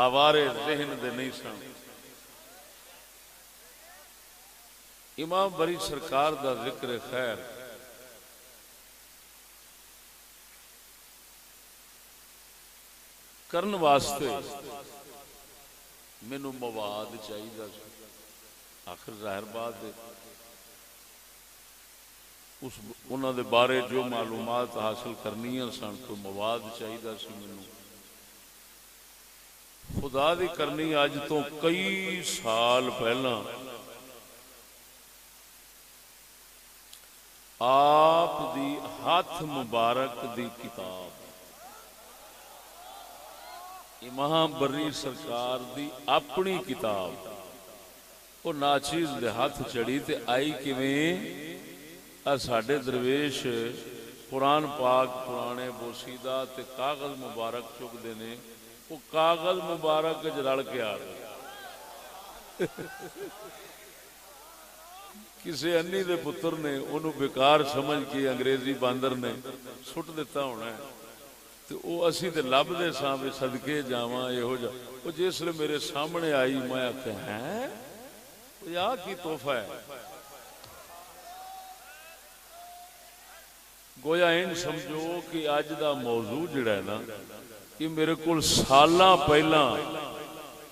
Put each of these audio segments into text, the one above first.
آوارے ذہن دے نہیں سن۔ امام بری سرکار دا ذکر خیر کرن واسطے مینوں مواد چاہیے، آخر ظاہر بات ہے انہاں دے بارے جو معلومات حاصل کرنی سن تو مواد چاہیے سی مینوں۔ خدا دی کرنی اج تو کئی سال پہلا آپ دی ہاتھ مبارک دی کتاب امام بری سرکار دی اپنی کتاب وہ ناچیز دے ہاتھ چڑھی تے آئی کیویں ساڈے درویش قرآن پاک پرانے بوسیدہ تے کاغذ مبارک چکتے نے، وہ کاغذ مبارک رل کے آ رہے کسی انی دے پتر نے انہوں بیکار سمجھ کے انگریزی باندر نے سٹ دیتا ہونا ہے، تو وہ اسی تے لب دے سامنے صدقے جاواں یہو جا وہ جس لئے میرے سامنے آئی میں آکھا ہیں یا کی تحفہ ہے، گویا ان سمجھو کہ آج دا موضوع جڑا ہے نا کہ میرے کل سالاں پہلا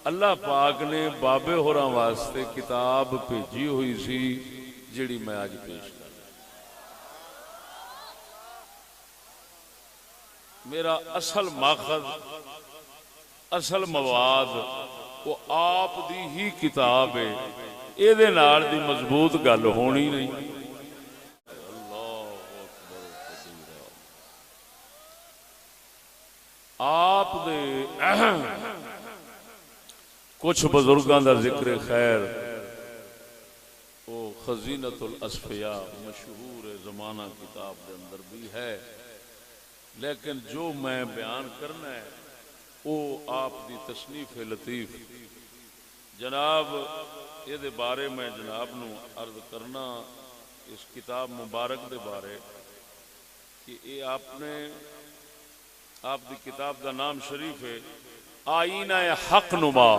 اللہ پاک نے بابے ہوراں واسطے کتاب بھیجی ہوئی سی جڑی میں آج پیش کر میرا اصل ماخذ اصل مواد وہ آپ دی ہی کتاب ہے، اے دے نال دی مضبوط گل ہونی نہیں۔ آپ دے کچھ بزرگاں دا ذکر خیر وہ خزینۃ الاصفیاء مشہور زمانہ کتاب دے اندر بھی ہے، لیکن جو میں بیان کرنا ہے وہ آپ دی تصنیف لطیف جناب یہ دے بارے میں جناب نو عرض کرنا اس کتاب مبارک دے بارے کہ یہ آپ دی کتاب دا نام شریف ہے آئینہ حق نما،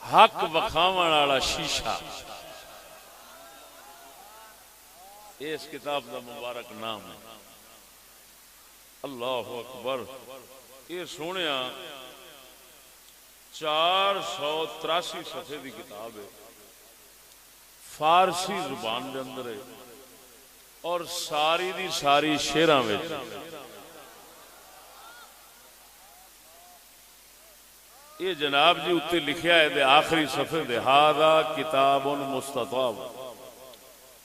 حق وکھاون والا شیشہ، اس کتاب دا مبارک نام ہے۔ اللہ اکبر، یہ سونیا 483 صفحے دی کتاب ہے، فارسی زبان دے اندر ہے اور ساری دی ساری شعراں وچ یہ جناب جی اتنے لکھیا ہے دے آخری صفحے دے ھذا کتاب مستطاب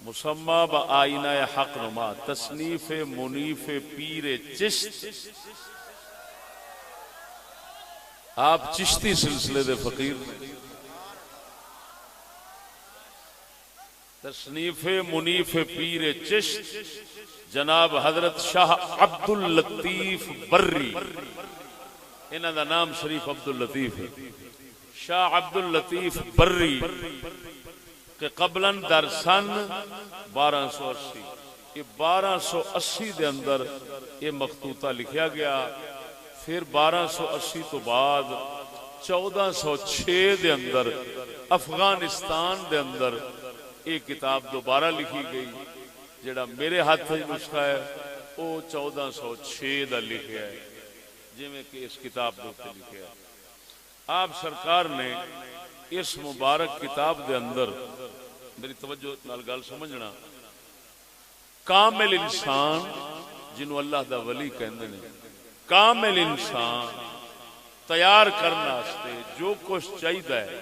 مسمى بآئینہ حق نما تصنیف منیف پیر چشت، آپ چشتی سلسلے دے فقیر نے، تصنیف منیف پیر چشت جناب حضرت شاہ عبداللطیف بری، انہاں دا نام شریف عبداللطیف ہے، شاہ عبداللطیف بری کہ قبلاً در سن 1280 یہ 1280 دے اندر یہ مخطوطہ لکھیا گیا، پھر 1280 تو بعد 1406 دے اندر افغانستان دے اندر یہ کتاب دوبارہ لکھی گئی، جڑا میرے ہاتھ نسخہ ہے وہ 1406 دا لکھیا ہے، جی میں کہ اس کتاب دے اوپر لکھیا ہے۔ آپ سرکار نے اس مبارک کتاب دے اندر میری توجہ نال گل سمجھنا، کامل انسان جنہوں اللہ دا ولی کہندے نے، کامل انسان تیار کرنا واسطے جو کچھ چاہیے ہے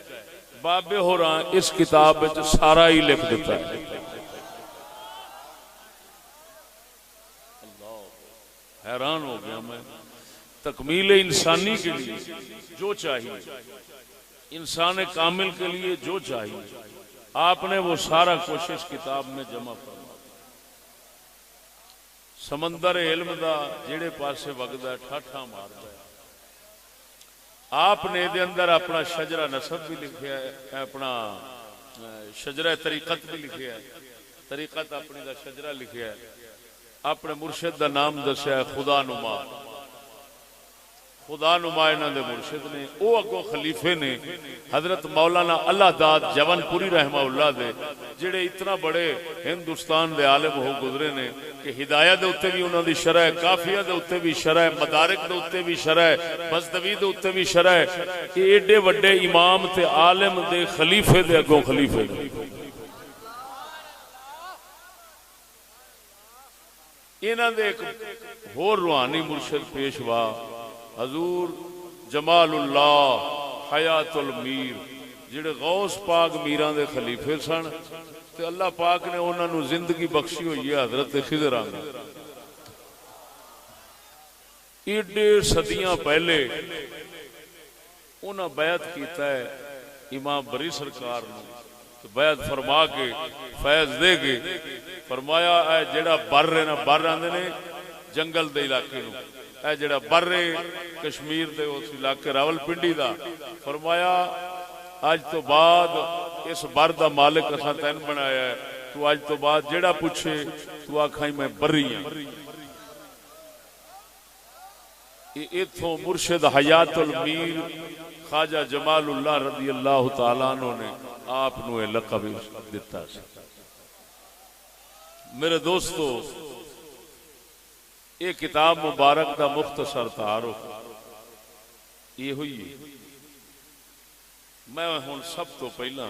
بابے ہوراں اس کتاب وچ سارا ہی لکھ دیتا ہے۔ اللہ حیران ہو گیا میں، تکمیل انسانی کے لیے جو چاہیے، انسان کامل کے لیے جو چاہیے، آپ نے وہ سارا کچھ اس کتاب میں جمع فرما۔ سمندر علم دا جڑے پاسے وگدا ٹھاٹھا ماردا ہے، آپ نے دے اندر اپنا شجرہ نسب بھی لکھیا ہے، اپنا شجرہ طریقت بھی لکھیا ہے، طریقت اپنی دا شجرہ لکھیا ہے، اپنے مرشد دا نام دسیا ہے خدا نما، خدا نما انہاں دے مرشد نے، او اگوں خلیفے نے حضرت مولانا اللہ داد جون پوری رحمہ اللہ دے، جڑے اتنا بڑے ہندوستان دے عالم ہو گزرے نے کہ ہدایت دے اوتے بھی انہاں دی شرح ہے، کافیہ دے اوتے بھی شرح ہے، مدارک دے اوتے بھی شرح ہے، بزدوی دے اوتے بھی شرح ہے، کہ ایڈے وڈے امام تے عالم دے خلیفے دے اگوں خلیفے نے۔ انہاں دے ایک ہور روحانی مرشد پیشوا حضور جمال اللہ حیات المیر، جڑے غوث پاک میران دے خلیفے سن، تے اللہ پاک نے انہاں نو زندگی بخشی ہوئی ہے حضرت خضر آنگا۔ ایڈے صدیاں پہلے انہاں بیعت کیتا ہے امام بری سرکار نے، بیعت فرما کے فیض دے کے فرمایا اے جڑا بر ہے نا، بر آندے نے جنگل دے علاقے نو، اے جڑا بر کشمیر دے اس علاقے راول پنڈی دا، فرمایا آج تو بعد اس بر دا مالک اساں تین بنایا ہے، تو آج تو بعد جڑا پوچھے تو آکھائی میں بری ہوں۔ ایتھوں مرشد حیات المیر خواجہ جمال اللہ رضی اللہ تعالیٰ عنہ نے آپ نو لقب دیتا سی۔ میرے دوستو، یہ کتاب مبارک دا مختصر تعارف یہ ہوئی ہے۔ میں ہن سب تو پہلا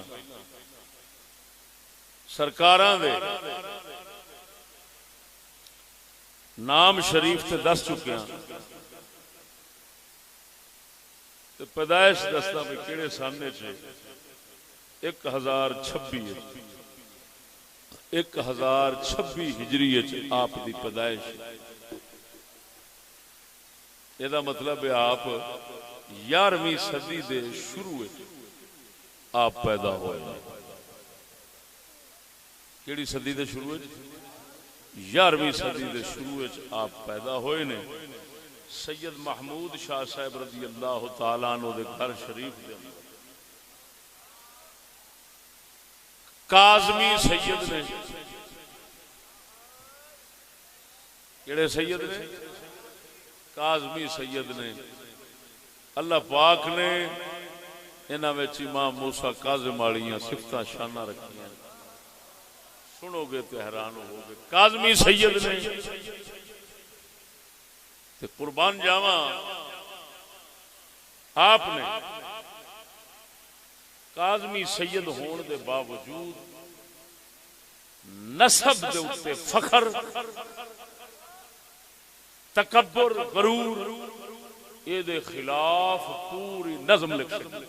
سرکاراں دے نام شریف تے دس چکے ہیں، تے پیدائش دستا بھی کیڑے سامنے چے 1026 1026 ہجری آپ دی پیدائش۔ یہ مطلب ہے آپ 11ویں صدی دے شروع آپ پیدا ہوئے۔ کیڑی صدی دے شروع؟ 11ویں صدی دے شروع آپ پیدا ہوئے نے۔ سید محمود شاہ صاحب رضی اللہ تعالیٰ عنہ دے گھر شریف دے کاظمی سید نے، کیڑے سید نے؟ کاظمی سید نے۔ اللہ پاک نے انہاں وچ امام موسیٰ کاظم والیاں صفتاں شاناں رکھیاں، سنو گے تو حیران ہو گے۔ کاظمی سید نے تے قربان جاواں آپ نے کاظمی سید ہون دے باوجود نسب دے اوتے فخر، تکبر، غرور، اے دے خلاف پوری نظم لکھ سکتے۔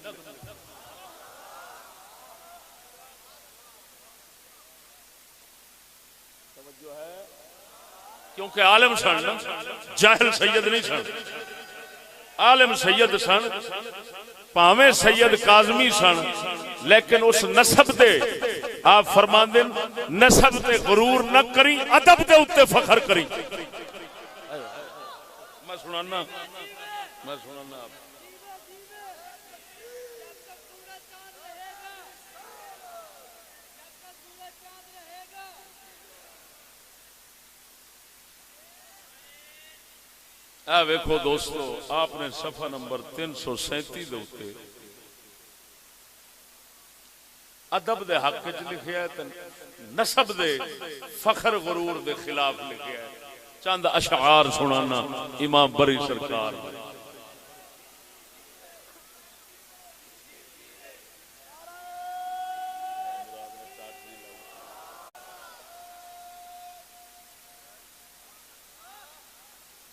کیونکہ عالم سن، جاہل سید نہیں سن، عالم سید سن، پاویں سید کاظمی سن، لیکن اس نسب دے آپ فرماندے نسب تے غرور نہ کری، ادب دے اوتے فخر کری۔ میں سنانا آپ ویکھو دوستو، آپ نے صفحہ نمبر 337 دے اوتے ادب دے حق وچ لکھیا ہے، نسب دے فخر غرور دے خلاف لکھیا ہے۔ چند اشعار سنانا امام بری سرکار دے۔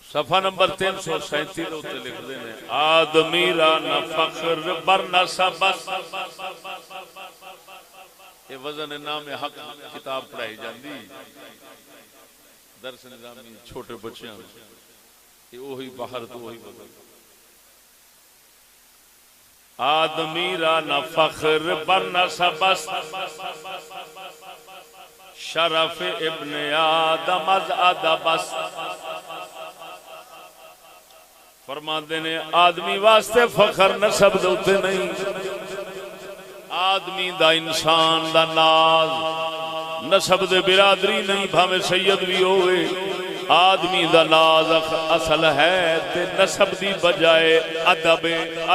صفحہ نمبر 337 ہوتے لکھ دینے، آدمی را نہ فخر بر نسب۔ یہ وزن نام حق کتاب پڑھائی جاندی درس نظامی چھوٹے بچیاں، یہ وہی باہر تو وہی بدل۔ آدمی را نہ فخر بر نسب، شرف ابن آدم از ادب۔ فرماندے نے آدمی واسطے فخر نسب دے اوتے نہیں، آدمی دا انسان دا ناز نسب دے برادری نہیں، بھاویں سید بھی ہوئے آدمی دا ناز اصل ہے تے نسب دی بجائے ادب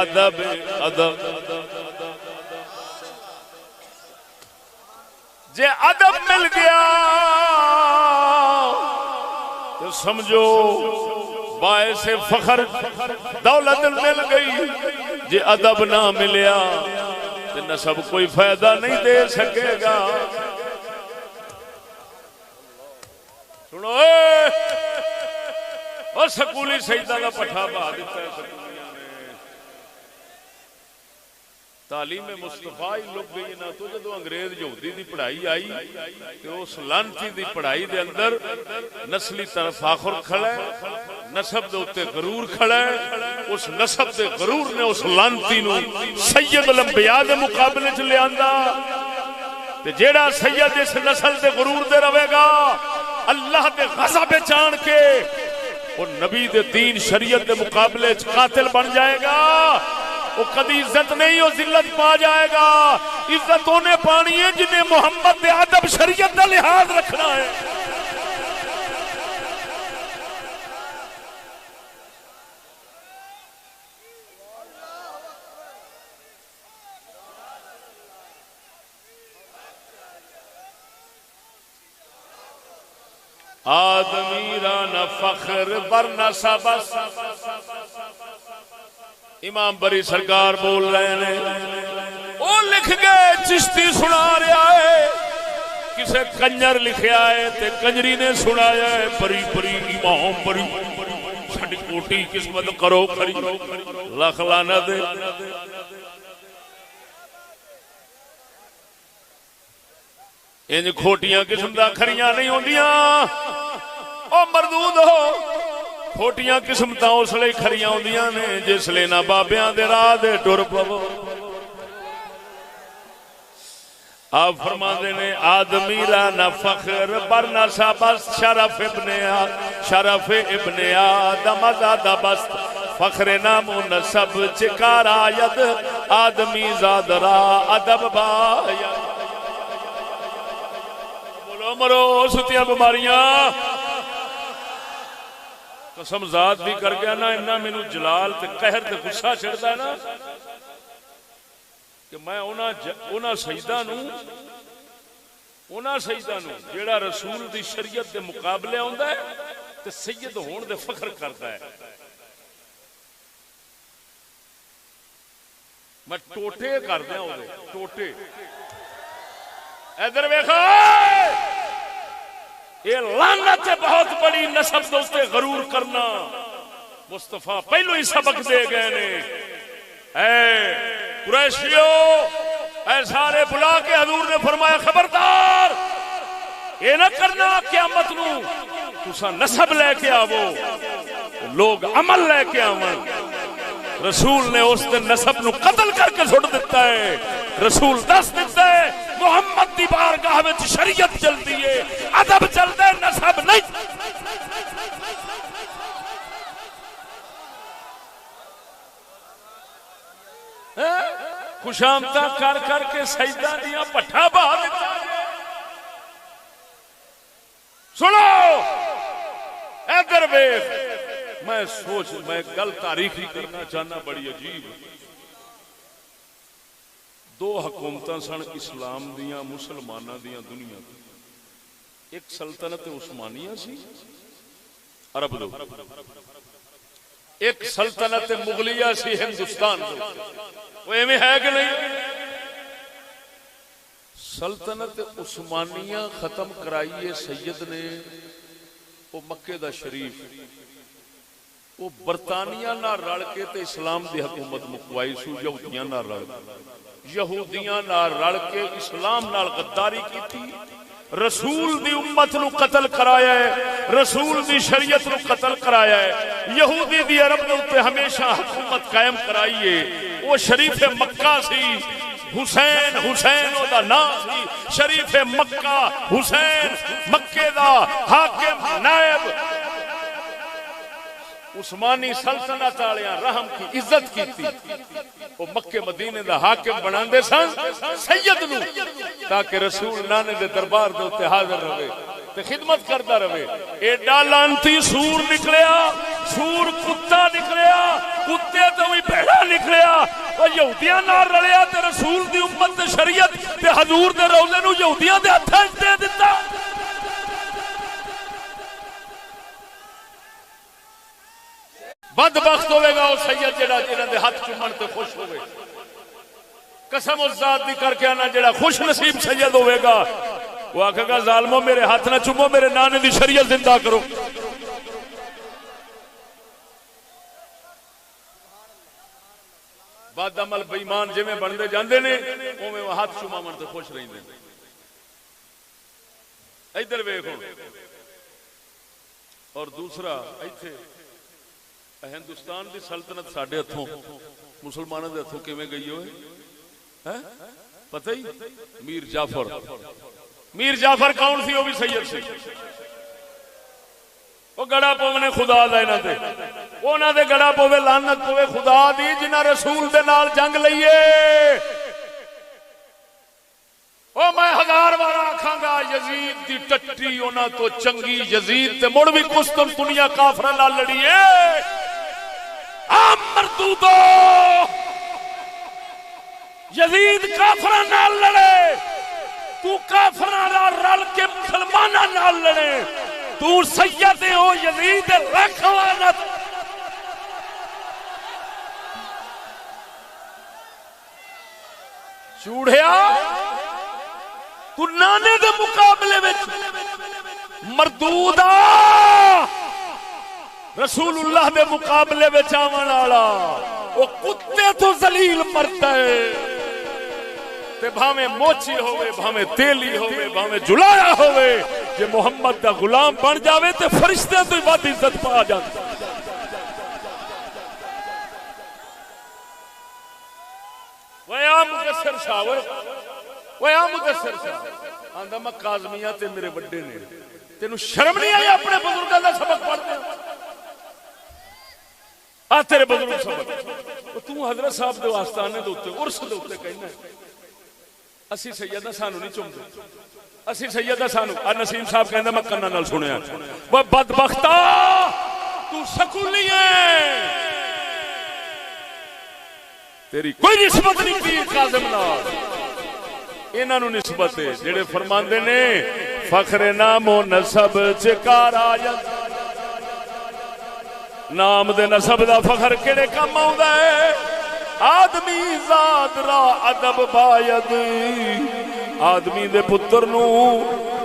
ادب ادب جے ادب مل گیا تو سمجھو باعث فخر دولت مل گئی، جے ادب نہ ملیا تو نسب کوئی فائدہ نہیں دے سکے گا۔ سنو اور سکولی سیدہ کا پٹھا بہا دیتا ہے سکولیاں نے، تعلیم مصطفیٰ ہی لگ گئی نہ تو جدو انگریز یہودی دی پڑھائی آئی تو اس لانتی دی پڑھائی دے اندر نسلی تفاخر کھڑا ہے، نسب دے اوتے غرور کھڑا ہے، اس نسب دے غرور نے اس لانتی نو سید الانبیاء دے مقابلے چ لے آندا تے جیڑا سید اس نسل دے غرور دے رہے گا اللہ دے غضب چان کے اور نبی دے دین شریعت دے مقابلے چ قاتل بن جائے گا، وہ کدی عزت نہیں، وہ ذلت پا جائے گا۔ عزت انہیں پانی ہے جنہیں محمد دے ادب شریعت کا لحاظ رکھنا ہے۔ آدمی رانا فخر برنا سبس، امام بری سرکار بول رہے ہیں، وہ لکھ گئے چشتی سنا رہا ہے، کسے کنجر لکھیا ہے تے کنجری نے سنایا ہے، پری پری امام پری چھڑ کوٹی قسمت کرو کری لاکھ لعنت دے۔ انج کھوٹیاں قسم دا کھریاں نہیں ہوندیاں، او مردود ہو کھوٹیاں قسم تا اس لئے کھریاں ہوندیاں نے جس لئے نہ بابیاں دے راہ دے ٹر پو۔ آپ فرما دینے آدمی را نہ فخر برنا سابست شرف ابن آدم زادہ بست فخر نام و نسب چکار آید آدمی زاد را ادب باید۔ مرو ستیاں بیماریاں قسم ذات بھی کر گیا نا، انہاں مینو جلال تے قہر تے غصہ چڑھدا ہے نا کہ میں انہاں سجدہ نو جیڑا رسول دی شریعت دے مقابلے ہوندا ہے تے سید ہون دے فخر کردا ہے، میں ٹوٹے کر دیاں او دے ٹوٹے۔ ادھر ویکھو یہ لعنت ہے بہت بڑی نسب دوستے غرور کرنا۔ مصطفیٰ پہلو ہی سبق دے گئے نے، اے قریشیو اے سارے بلا کے حضور نے فرمایا خبردار یہ نہ کرنا قیامت نو تسا نسب لے کے آو لوگ عمل لے کے آون۔ رسول نے اس دن نسب نو قتل کر کے سٹ دیتا ہے، رسول دس دیتا ہے محمد دی بارگاہ وچ شریعت چلتی ہے، ادب چلتا ہے، نسب نہیں۔ خوشامدہ کر کر کے سجدہ دیا پٹھا بہا دیتا ہے۔ سنو ادھر ویکھ، میں گل تاریخی کرنا چاہنا بڑی عجیب۔ دو حکومتاں سن اسلام دیاں مسلماناں دیاں دنیا دی، ایک سلطنت عثمانیہ سی عرب دو، ایک سلطنت مغلیہ سی ہندوستان دو۔ وہ ایویں ہے کہ نہیں؟ سلطنت عثمانیہ ختم کرائیے سید نے، وہ مکے دا شریف، وہ برطانیہ نہ رل کے تے اسلام دی حکومت مکوائی سو، یہودیاں نہ رل کے اسلام نال غداری کیتی، رسول دی امت نو قتل کرایا ہے، رسول دی شریعت نو قتل کرایا ہے، یہودی دی عرب دے اوتے ہمیشہ حکومت قائم کرائی ہے۔ وہ شریف مکہ سی، حسین او دا نام سی، شریف مکہ حسین مکے دا حاکم نائب، عثمانی سلطنت والیاں رحم کی عزت کیتی، وہ مکے مدینے دا حاکم بناندے سن سید نو تاکہ رسول نانے دے دربار دے اوتے حاضر رہے۔ تے خدمت کرتا رہے. ایڈا لانتی سور نکلیا، سور کتا نکلیا، کتے تو بھی بھیڑا نکلیا، وہ یہودیاں نال رلیا تے رسول دی امت تے شریعت تے حضور دے روزے نو یہودیاں دے ہتھاں وچ دے دتا. بدبخت ہوے گا وہ سید جڑا جنہاں دے ہاتھ چومن تے خوش ہوے. قسم اس ذات دی کر کے آنا جڑا خوش نصیب سید ہوے گا وہ آکھے گا ظالمو میرے ہاتھ نہ چومو، میرے نانے دی شریعت زندہ کرو. بد عمل بے ایمان جویں بندے جاندے نے اوویں وہ ہاتھ چوماون تے خوش رہندے نے. ادھر ویکھو. اور دوسرا ایتھے ہندوستان دی سلطنت ساڈے ہتھوں مسلماناں دے ہتھوں کیویں گئی ہوئے پتہ ہی. میر جعفر، میر جعفر کون سی؟ وہ بھی سید سی. وہ گڑا پونے خدا دا انہاں تے، انہاں دے گڑا پوے لعنت پوے خدا دی جنہاں رسول دے نال جنگ لئیے. او میں ہزار بار آکھاں گا یزید دی ٹٹی انہاں تو چنگی یزید تے مڑ بھی قسطنطنیہ کافراں نال لڑی اے. عام مردودو یزید کافراں نال لڑے، تو کافراں نال رل کے مسلماناں نال لڑے، تو سید ہو یزید رکھ لعنت. چوڑیا تو نانے دے مقابلے وچ مردودا رسول اللہ دے مقابلے وچ آون والا وہ کتے تو ذلیل مرتا ہے. تے بھاویں موچی ہوئے، بھاویں تیلی ہوئے، بھاویں جلایا ہوئے، جے محمد دا غلام بن جاوے تے فرشتے تو ود عزت پا جاندا. ویا مدثر شاہ، ویا مدثر شاہ آندا میں کاظمیہ تے میرے بڑے نے، تینوں شرم نہیں آئی اپنے بزرگاں دا سبق پڑھدے؟ آ تیرے بزرگ سبق تو حضرت صاحب دے آستانے دے اوتے عرس دے اوتے کہنا اسی سیدہ سانو نہیں چومدے، اسی سیدہ سانو. نسیم صاحب کہندا میں کنا نال سنیا. وہ بدبختا تو سکولی ہے، تیری کوئی نسبت نہیں پیر کاظم نال. انہاں نو نسبت ہے جڑے فرماندے نے فخر نام و نسب چکار آیت. نام دے نسب دا فخر کیڑے کم آوندا ہے؟ آدمی ذات را ادب باید. آدمی دے پتر نو،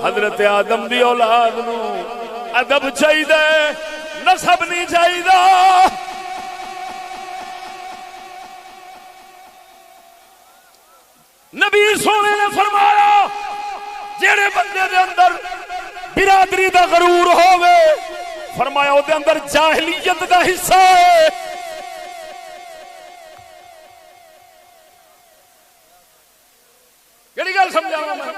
حضرت آدم دی اولاد نو ادب چاہیے، نسب نہیں چاہیے. نبی سونے نے فرمایا جڑے بندے دے اندر برادری دا غرور ہوے، فرمایا او دے اندر جاہلیت دا حصہ ہے. کیڑی گل سمجھاواں میں؟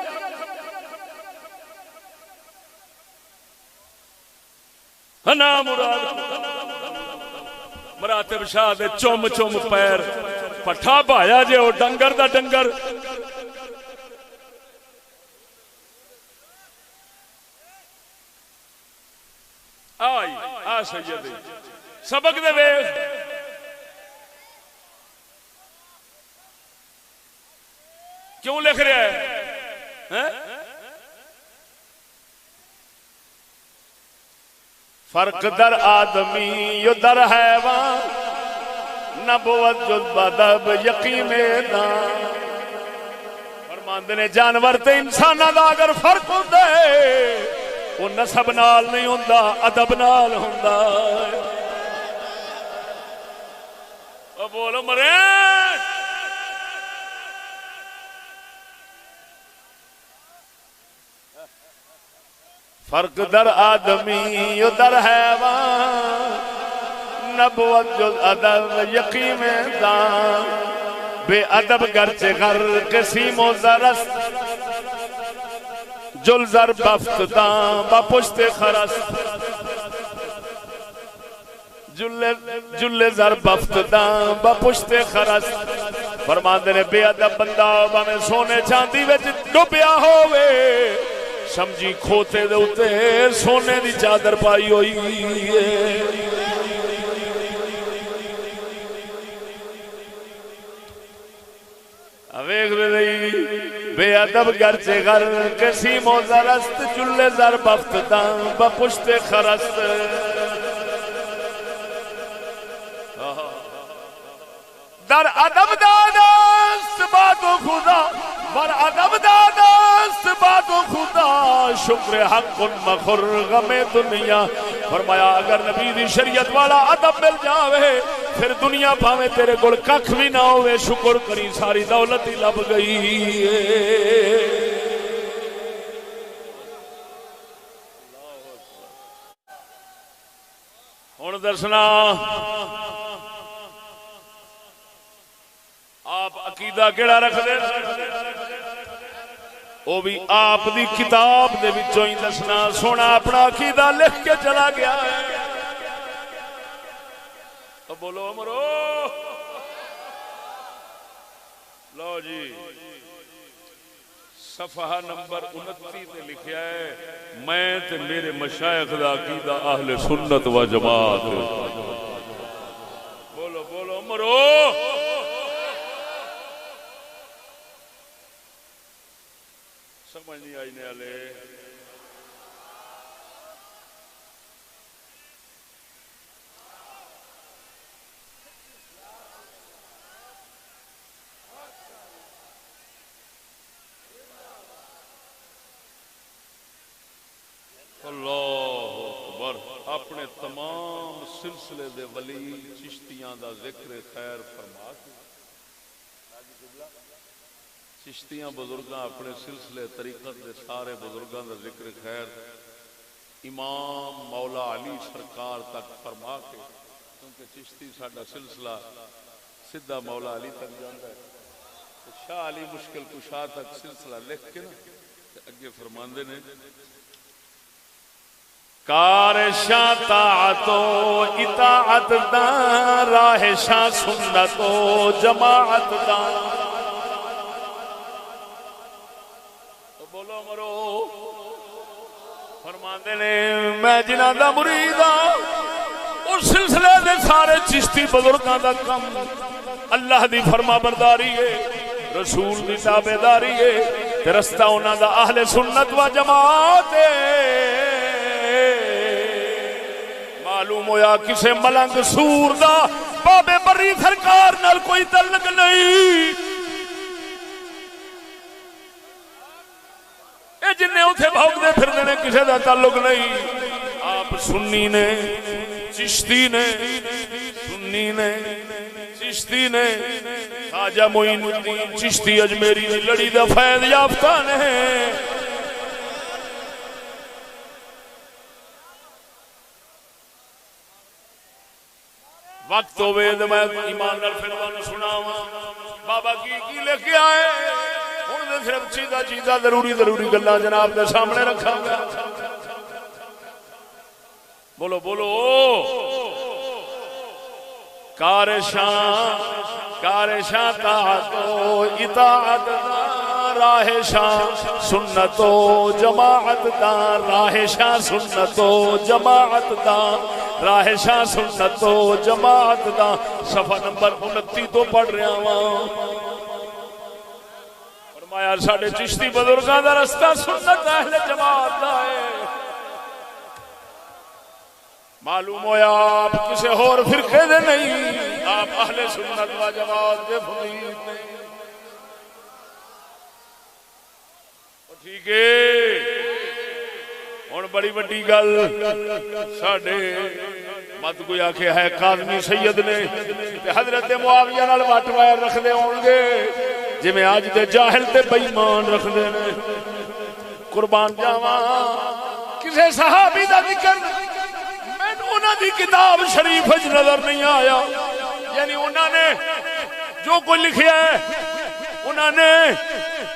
ہنا مراد مراتب شاہ دے چوم چوم پیر پٹھا بھایا جے او ڈنگر دا ڈنگر. آئی آ سیدی سبق دے ویکھ. کیوں لکھ رہا ہے؟ فرق در آدمی یو در حیوان، نبوت جز بدب یقین دان. فرماندے نے جانور تے انساناں دا اگر فرق ہوندا ہے وہ نسب نال نہیں ہوندا، ادب نال ہوندا. او بولو مرے. فرق در آدمی و در حیوان، نبوت جز ادب یقین دان. بے ادب گرچہ غرق سیم و زرست، جل زر بفت دان با پشت خرست. جل زر بفت دان با پشت خرست. فرماندے نے بے ادب بندہ باویں سونے چاندی وچ ڈوبیا ہووے، سمجھی کھوتے دے اتے سونے دی چادر پائی ہوئی ہے. ویکھ رہی بے ادب گرچے گھر کسی موزرست چلے زر بفتدان بپشت خرست. در ادب دادست بات و خدا بر ادب دادست بات و خدا شکر حق مخر غم دنیا. فرمایا اگر نبی دی شریعت والا ادب مل جاوے پھر دنیا بھاوے تیرے گل ککھ بھی نہ ہوئے شکر کری ساری دولت ہی لب گئی. ہن دسنا آپ عقیدہ کیڑا رکھ دے وہ بھی آپ دی کتاب دے وچوں ہی دسنا. سونا اپنا عقیدہ لکھ کے چلا گیا ہے. تو بولو امرو لو جی صفحہ نمبر 29 تے لکھیا ہے میں تے میرے مشائخ دا عقیدہ اہل سنت و جماعت. بولو بولو امرو سمجھ نہیں آئی نے والے. اللہ اکبر. اپنے تمام سلسلے دے ولی چشتیاں دا ذکر خیر فرما کے چشتیاں بزرگاں اپنے سلسلے طریقت دے سارے بزرگاں دا ذکر خیر امام مولا علی سرکار تک فرما کے کیونکہ چشتی ساڈا سلسلہ سیدھا مولا علی تک جاندا ہے. شاہ علی مشکل کشا تک سلسلہ لکھ کے نا اگے فرماندے نے کار شاہ طاعت و اطاعت دا راہ شاہ سنت و جماعت دا. تو بولو مرو فرماندے نے میں جنہاں دا مرید ہاں اس سلسلے دے سارے چشتی بزرگاں دا کم اللہ دی فرما برداری ہے رسول دی تابعداری ہے تے رستہ انہاں دا اہل سنت و جماعت ہے. معلوم ہویا کسے ملنگ سور دا بابے بری سرکار نال کوئی تعلق نہیں. اے جنہیں اتھے بھوکدے پھردے نے کسے دا تعلق نہیں. آپ سنی نے چشتی نے سنی نے چشتی نے خواجہ معین الدین چشتی اجمیری دی لڑی دا فیض یافتہ نے. وقت ہوئے تو میں ایمان نال پھر تانوں سناواں بابا کی لے کے آئے. ہن تے صرف چیزاں ضروری گلاں جناب دے سامنے رکھاں گا. بولو بولو کار شاہ طاعت و اطاعت دا راہ شاہ سنت و جماعت دا راہ شاہ سنت و جماعت دا راہ شاہ سنت و جماعت دا. صفحہ نمبر 29 تو پڑھ رہا ہوں. فرمایا ساڈے چشتی بزرگاں دا رستہ سنت اہل جماعت دا ہے. معلوم ہویا آپ کسے اور فرقے دے نہیں آپ اہل سنت و جماعت دے فرید نہیں. ٹھیک ہے ہن بڑی وڈی گل ساڈے مت کوئی آکھے ہے کاظمی سید نے تے حضرت معاویہ نال وٹ وائر رکھدے ہون گے جویں اج دے جاہل تے بے ایمان رکھدے نے. قربان جاواں کسے صحابی دا ذکر مینوں انہاں دی کتاب شریف وچ نظر نہیں آیا. یعنی انہاں نے جو کوئی لکھیا ہے انہاں نے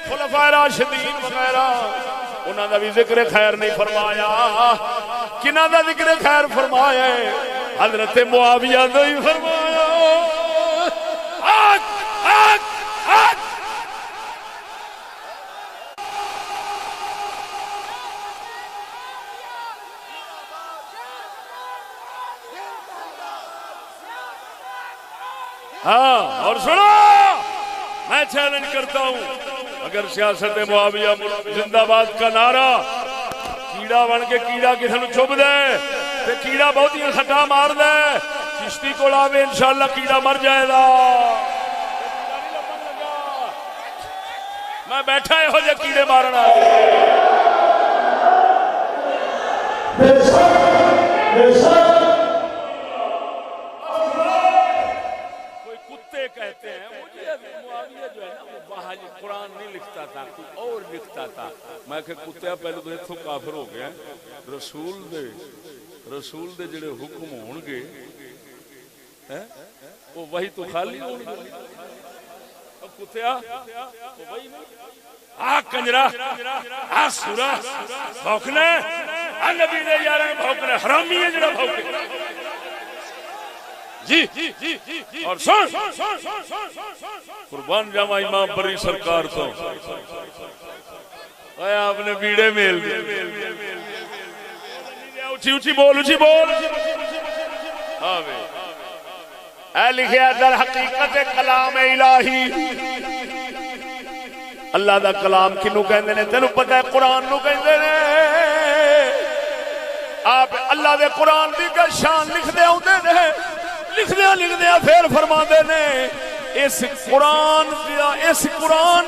خلفائے راشدین وغیرہ انہاں دا بھی ذکر خیر نہیں فرمایا. کنہاں دا ذکر خیر فرمایا ہے حضرت معاویہ دا ہی فرمایا. ہاں اور سنو میں چیلنج کرتا ہوں اگر سیاست معاویہ زندہ باد کا نعرہ کیڑا بن کے کیڑا کسی نو چب دے تے کیڑا بہت ہی سٹا مار دے چشتی کو آوے انشاءاللہ کیڑا مر جائے گا میں بیٹھا یہو جے کیڑے مارنا کوئی کتے کہتے ہیں معاویہ جو ہے نا وہ باہر قرآن نہیں لکھتا تھا کوئی اور لکھتا تھا میں کہ کتیا پہلے تو اتوں کافر ہو گیا رسول دے جڑے حکم ہون گے وہ وہی تو خالی ہون گے کتیا وہ وہی نہیں آ کنجرا آ سورا بھوکنا آ نبی دے یاراں بھوکنا حرامی ہے جڑا بھوکے جی اور سن قربان جاواں امام بری سرکار تو اے آپ نے بیڑے میل دے اونچی بول آوے اے لکھیا در حقیقت کلام الہی اللہ دا کلام کنو کہندے نے تینوں پتہ ہے قرآن نو کہندے نے آپ اللہ دے قرآن دی شان لکھ دے اوندے نے لکھدیا پھر فرماندے نے اس قرآن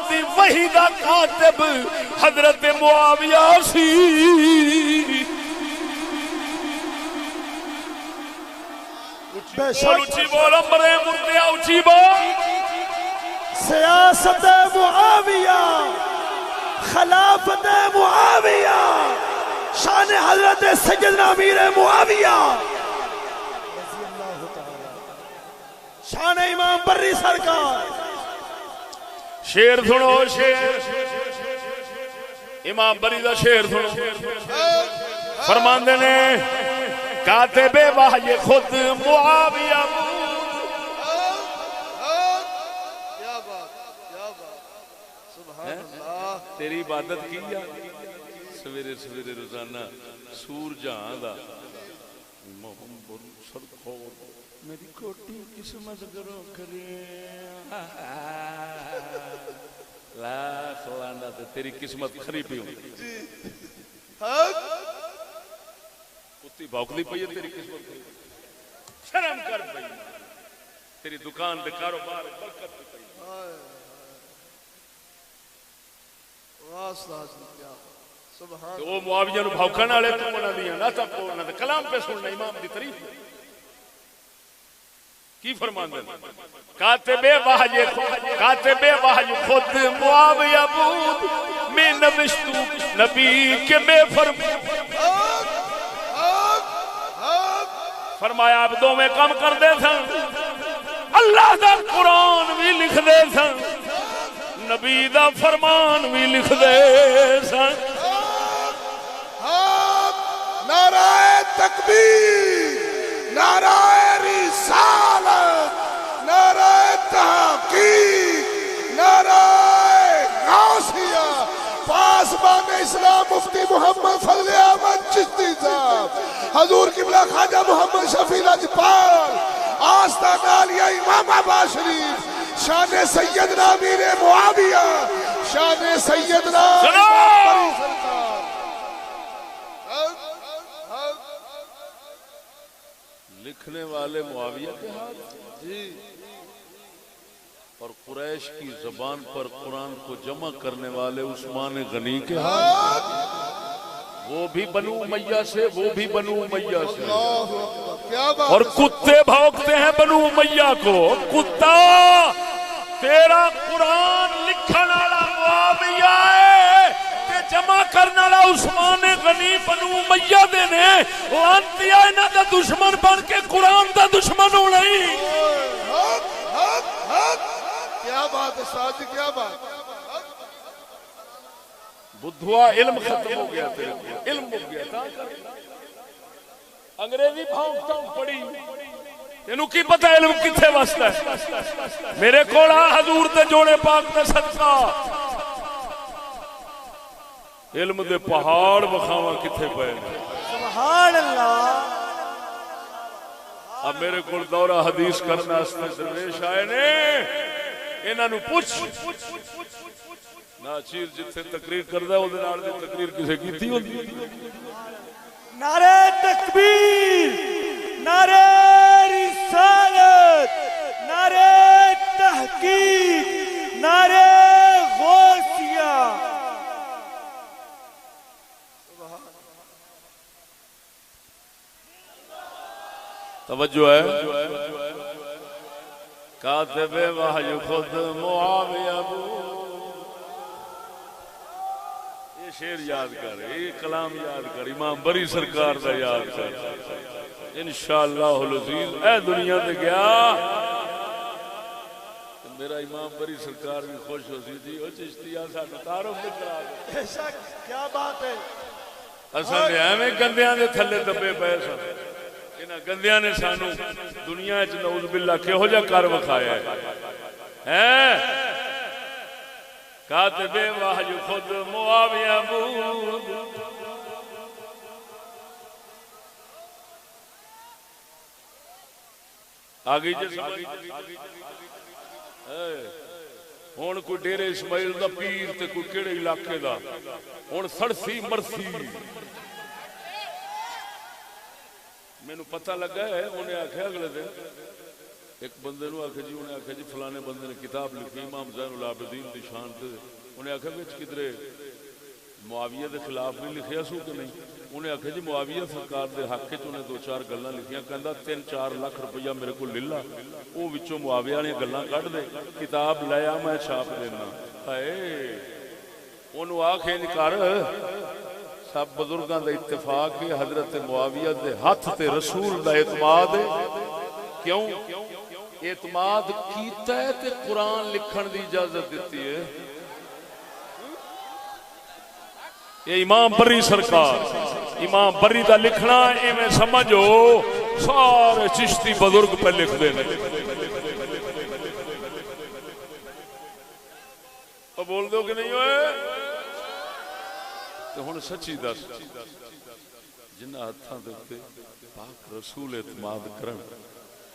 دی وحی دا کاتب حضرت معاویہ سی اونچی بول امبرے مردیا اونچی بول سیاست معاویہ خلافت معاویہ شان حضرت سیدنا امیر معاویہ شان امام بری سرکار شیر سنو شیر امام بری دا شیر سنو فرماندے نے کاتب وحی خود معاویہ تیری عبادت کی جا سویرے سویرے روزانہ سور جہاں دا میری کوٹی قسمت کرو کرے لاکھ لعنت تیری قسمت کھری پی ہوں کتی بھوکلی پئی ہے تیری قسمت شرم کر پئی تیری دکان دے کاروبار برکت پئی تو وہ معاویہ نو بھوکن والے تو بنا دیا نہ تب انہاں دے کلام پہ سننا امام دی تعریف کی فرماندے کاتب وحی خود معاویہ بود میں نوشتو نبی کے میں فرمایا اب دو میں کم کر دے سن اللہ دا قرآن بھی لکھ دے سن نبی دا فرمان بھی لکھ دے سن نعرہ تکبیر نعرہ رسالت نعرہ تحقیق نعرہ غوثیہ پاسبان اسلام مفتی محمد فضل احمد چشتی صاحب حضور قبلہ خواجہ محمد شفیع لاجپال آستانہ عالیہ امام آباد شریف شان سیدنا امیر معاویہ شان سیدنا بری سرکار لکھنے والے معاویہ کے ہاتھ جی اور قریش کی زبان پر قرآن کو جمع کرنے والے عثمان غنی کے ہاتھ وہ بھی بنو امیہ سے وہ بھی بنو امیہ سے اور کتے بھونکتے ہیں بنو امیہ کو کتا تیرا قرآن لکھن والا معاویہ ہے تے جمع کرنے والا عثمان غنی بنو امیہ دے نے لانتیا انہاں دا دشمن بن کے قرآن دا دشمن ہونا ہی کیا بات ہے ساتھ کیا بات بدھوا علم ختم ہو گیا تیرے علم ہو گیا تھا انگریزی بھونکتا ہوں پڑی تینوں کی پتہ علم کتھے واسطہ ہے میرے کوڑا حضور دے جوڑے پاک دے صدقہ علم دے پہاڑ وکھاواں کتھے پے سبحان اللہ اب میرے کو دورہ حدیث کرنا واسطے درویش آئے نے انہاں نو پوچھ ناچیر جتھے تقریر کردا او دے نال دی تقریر کسے کیتی ہوندی نعرہ تکبیر، نعرہ رسالت، نعرہ تحقیق، نعرہ غوثیہ. توجہ ہے کاتب وحی خود معاویہ یہ شعر یاد کر یہ کلام یاد کر امام بری سرکار دا یاد کر انشاءاللہ العزیز اے دنیا تے گیا میرا امام بری سرکار بھی خوش ہو سی جی او چشتیہ ساڈا تعارف نہیں کرا دے بے شک کیا بات ہے. اساں دے ایویں گندیاں دے تھلے دبے پئے سن انہاں گندیاں نے سانو دنیا وچ نعوذ باللہ کہو جا کر وکھایا ہے کاتب وحی خود معاویہ بود آگئی جی ہون کوئی ڈیرے اسماعیل دا پیر تے کوئی کیڑے علاقے دا ہون سڑسی مرسی میں نو پتہ لگا ہے انہیں آکھا اگلے دن ایک بندے نو آکھا جی انہیں آکھا جی فلانے بندے نے کتاب لکھی امام زین العابدین دی شان تے انہیں آکھا وچ کدرے معاویہ دے خلاف نہیں لکھیا سو کہ نہیں انہیں آکھا جی معاویہ سرکار دے حق وچ انہیں 2-4 گلاں لکھیاں کہندا 3-4 لاکھ روپیہ میرے کو للا او وچوں معاویہ نے گلاں کڈ دے کتاب لے آ میں چھاپ دینا ہائے اونوں آکھے نہیں کر سب بزرگاں دا اتفاق ہے حضرت معاویہ دے ہاتھ تے رسول دا اعتماد ہے کیوں اعتماد کیتا ہے تے قرآن لکھن دی اجازت دیتی ہے یہ امام بری سرکار امام بری دا لکھنا ایویں سمجھو سارے چشتی بزرگ پہ لکھ دے بول دو کہ نہیں ہوئے تو ہن سچی دس جنہ ہتھاں دے اوتے پاک رسول اعتماد کرن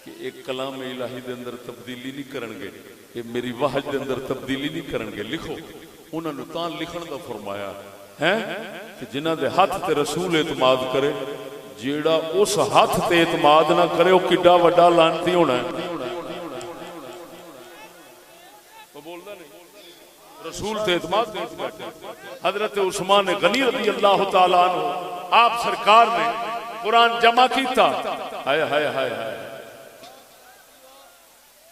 کہ ایک کلام الہی دے اندر تبدیلی نہیں کرن گے کہ میری وحج دے اندر تبدیلی نہیں کرن گے لکھو انہاں نوں تاں لکھن دا فرمایا ہے کہ جنہ دے ہاتھ تے رسول اعتماد کرے جیڑا اس ہاتھ تے اعتماد نہ کرے وہ کڈا وڈا لعنتی ہونا ہے وہ بولدا نہیں رسول تے اعتماد حضرت عثمان غنی رضی اللہ تعالی عنہ آپ سرکار نے قرآن جمع کیتا ہائے ہائے ہائے ہائے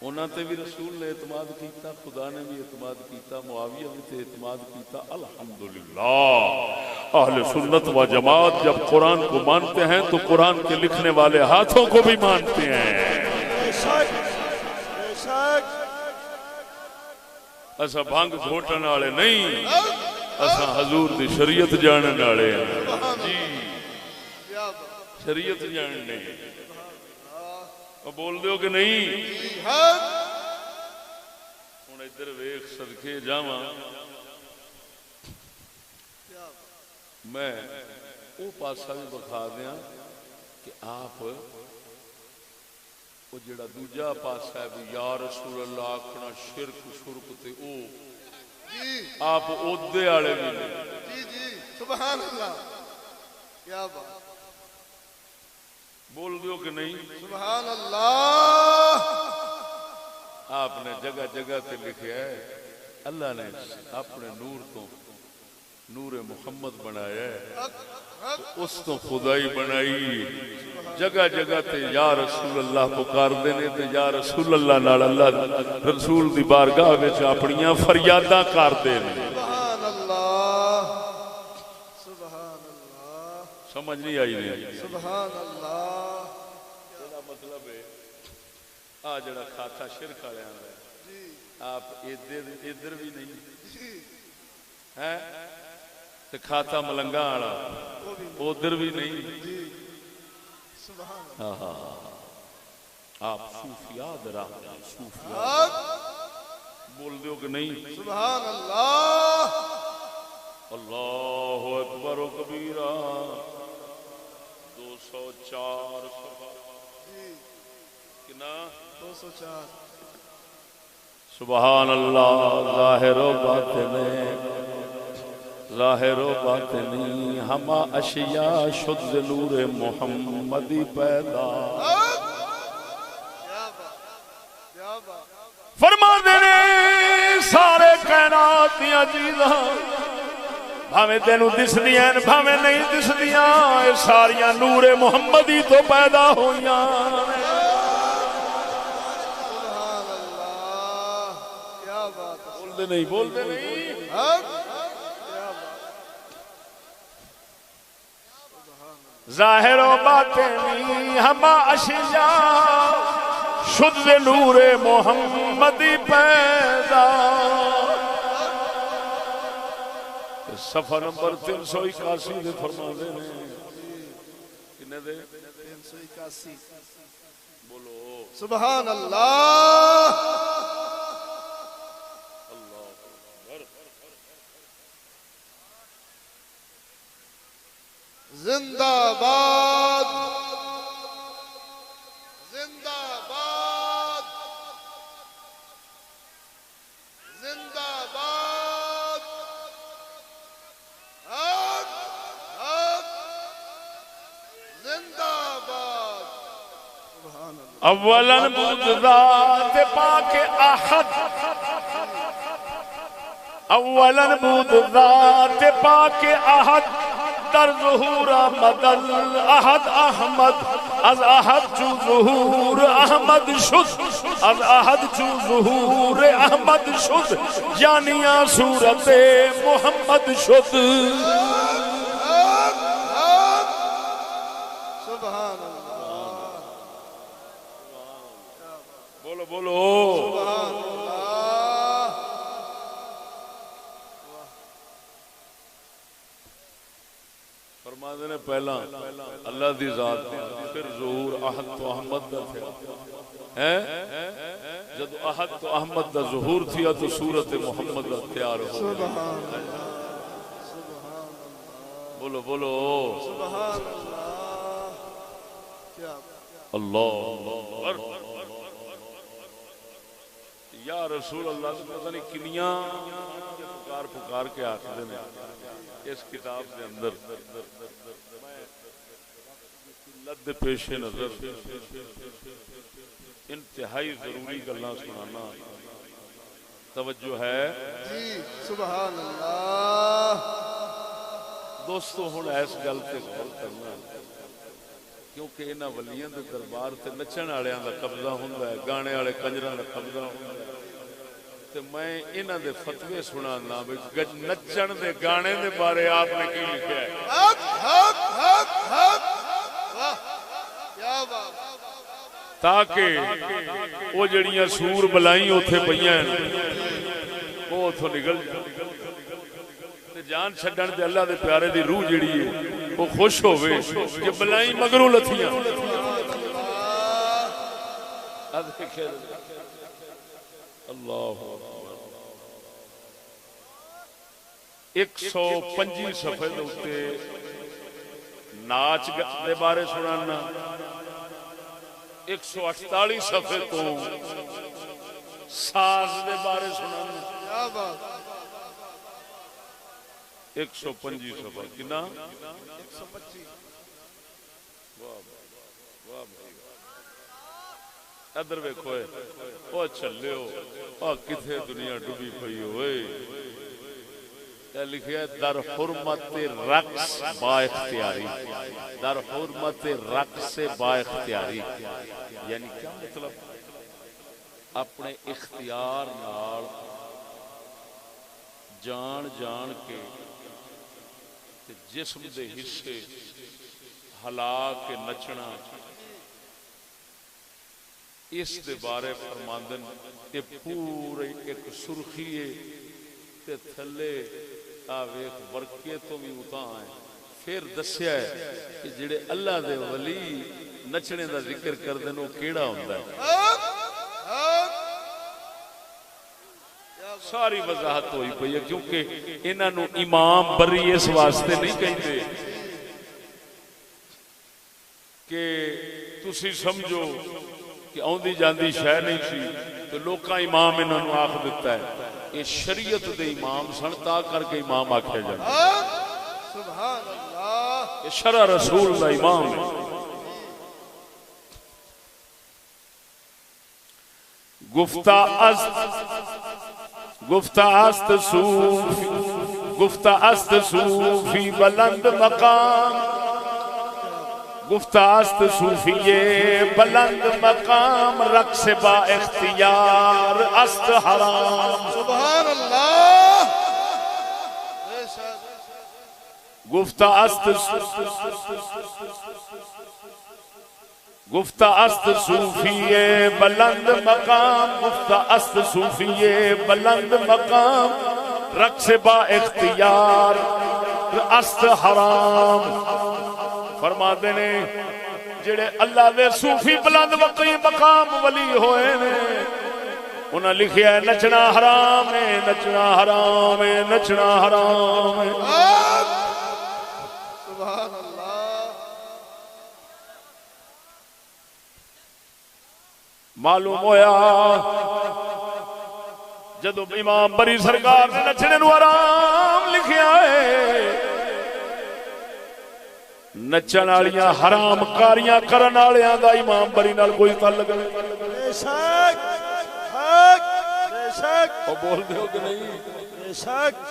انہاں تے بھی رسول نے اعتماد کیتا خدا نے بھی اعتماد کیتا معاویہ بھی تے اعتماد کیتا الحمدللہ اہل سنت و جماعت جب قرآن کو مانتے ہیں تو قرآن کے لکھنے والے ہاتھوں کو بھی مانتے ہیں ایسا بھانگ گھوٹن والے نہیں ایسا حضور دی شریعت جانن والے ہیں جی شریعت جاننے بول دیو کہ نہیں ہن ادھر ویکھ صدقے جاواں میں او پاسا بھی بکھا دیاں کہ آپ وہ جڑا دوجا پاسا ہے یا رسول اللہ آکھنا شرک شرک تے او آپ اودے والے بھی نہیں جی جی سبحان اللہ کیا بات بول دیو کہ نہیں سبحان اللہ آپ نے جگہ جگہ تے لکھیا ہے اللہ نے اپنے نور تو نور محمد بنایا ہے اس تو خدائی بنائی جگہ جگہ تے یا رسول اللہ پکار دینے تے یا رسول اللہ نال اللہ رسول دی بارگاہ وچ اپنیاں فریاداں کر دینے سبحان اللہ سبحان اللہ سمجھ نہیں آئی نہیں سبحان اللہ میرا مطلب ہے آ جڑا کھاتا شرک والےاں دا آپ ادھر بھی نہیں ہیں تے کھاتا ملنگا والا ادھر بھی نہیں آپ صوفیات راہ صوفیات بول دیو کہ نہیں سبحان اللہ اللہ اکبر و کبیرہ 204 204 سبحان اللہ ظاہر و باطن ظاہر و باطنی ہما اشیاء شد نور محمدی پیدا فرما دینے سارے کائنات دیا چیزاں بھاویں تینوں دس دیاں بھاویں نہیں دس دیاں اے ساریاں نور محمدی تو پیدا ہویاں نہیں بولتے نہیں ظاہر و باطنی ہما اشیاء شد نور محمدی پیدا صفحہ نمبر 381 دے فرما دے کنے دے 381 بولو سبحان اللہ زندہ باد زندہ باد زندہ باد حق حق زندہ باد سبحان اللہ اولا بود ذات پاک احد اولا بود ذات پاک احد در ظہور احمد احد احمد از احد چو ظہور احمد شد از احد چو ظہور احمد شد یعنی صورت محمد شد سبحان اللہ بولو بولو سبحان اللہ فرما دینے پہلا اللہ دی ذات پھر ظہور احد تو احمد دا تھیا جب احد تو احمد دا ظہور تھیا تو صورت محمد دا تیار ہو سبحان اللہ سبحان اللہ بولو بولو سبحان اللہ کیا اللہ یا رسول اللہ سے پتہ نہیں کنیاں پکار پکار کے آخر نے اس کتاب کے اندر لد پیش نظر انتہائی ضروری گلاں سنانا توجہ ہے جی سبحان اللہ دوستو ہن اس گل تے غور کرنا کیونکہ انہاں ولیاں دے دربار تے نچن والیاں دا قبضہ ہوندا ہے گانے والے کنجراں دا قبضہ ہوندا ہے تے میں انہاں دے فتوی سنانا بھئی نچن دے گانے دے بارے آپ نے کی لکھا ہے حق حق حق حق واہ کیا بات تاکہ وہ جڑیاں سور بلائیں اوتھے پئیاں وہ اوتھوں نکل تے جان چھڈن تے اللہ دے پیارے دی روح جڑی ہے وہ خوش ہوے کہ بلائیں مگروں لتھیاں اللہ 125 صفحے دے اوتے ناچ دے بارے سنانا 148 صفحے تو ساز دے بارے سنانا کیا بات 125 صفحہ کنا 125 واہ بھائی ادھر ویکھو او چلے ہو کتھے دنیا ڈوبی پئی ہوئے کیا لکھیا ہے در حرمت رقص با اختیاری در حرمت رقص با اختیاری یعنی کیا مطلب اپنے اختیار نال جان جان کے جسم دے حصے ہلا کے نچنا اس دے بارے فرماندن کہ پورے ایک سرخی تے تھلے آویک ورکے تو بھی اتاں ہیں پھر دسیا ہے کہ جڑے اللہ دے ولی نچنے دا ذکر کر دیں وہ کیڑا ہوندہ ہے ساری وضاحت ہوئی پئی ہے کیونکہ انہاں نو امام بری اس واسطے نہیں کہندے کہ تسی سمجھو کہ آندی جاندی شے نہیں سی تو لوکاں امام انہاں نوں آکھ دتا ہے یہ شریعت دے امام سن تا کر کے امام آکھیا جاندا سبحان اللہ یہ شرع رسول دا امام ہے گفتہ است صوفی بلند مقام گفتہ است صوفی بلند مقام رقص با اختیار است حرام سبحان اللہ گفتہ است صوفی بلند مقام گفتہ است صوفی بلند مقام رقص با اختیار است حرام فرماتے نے جڑے اللہ دے صوفی بلند مقام ولی ہوئے نے انہاں لکھیا ہے نچنا حرام ہے نچنا حرام ہے نچنا حرام ہے سبحان اللہ معلوم ہویا جدو امام بری سرکار نے نچنے نو حرام لکھیا ہے نچن والیاں حرام کاریاں کرن والیاں دا امام بری نال کوئی تعلق نہیں بے شک حق بے شک او بول دے ہو کہ نہیں بے شک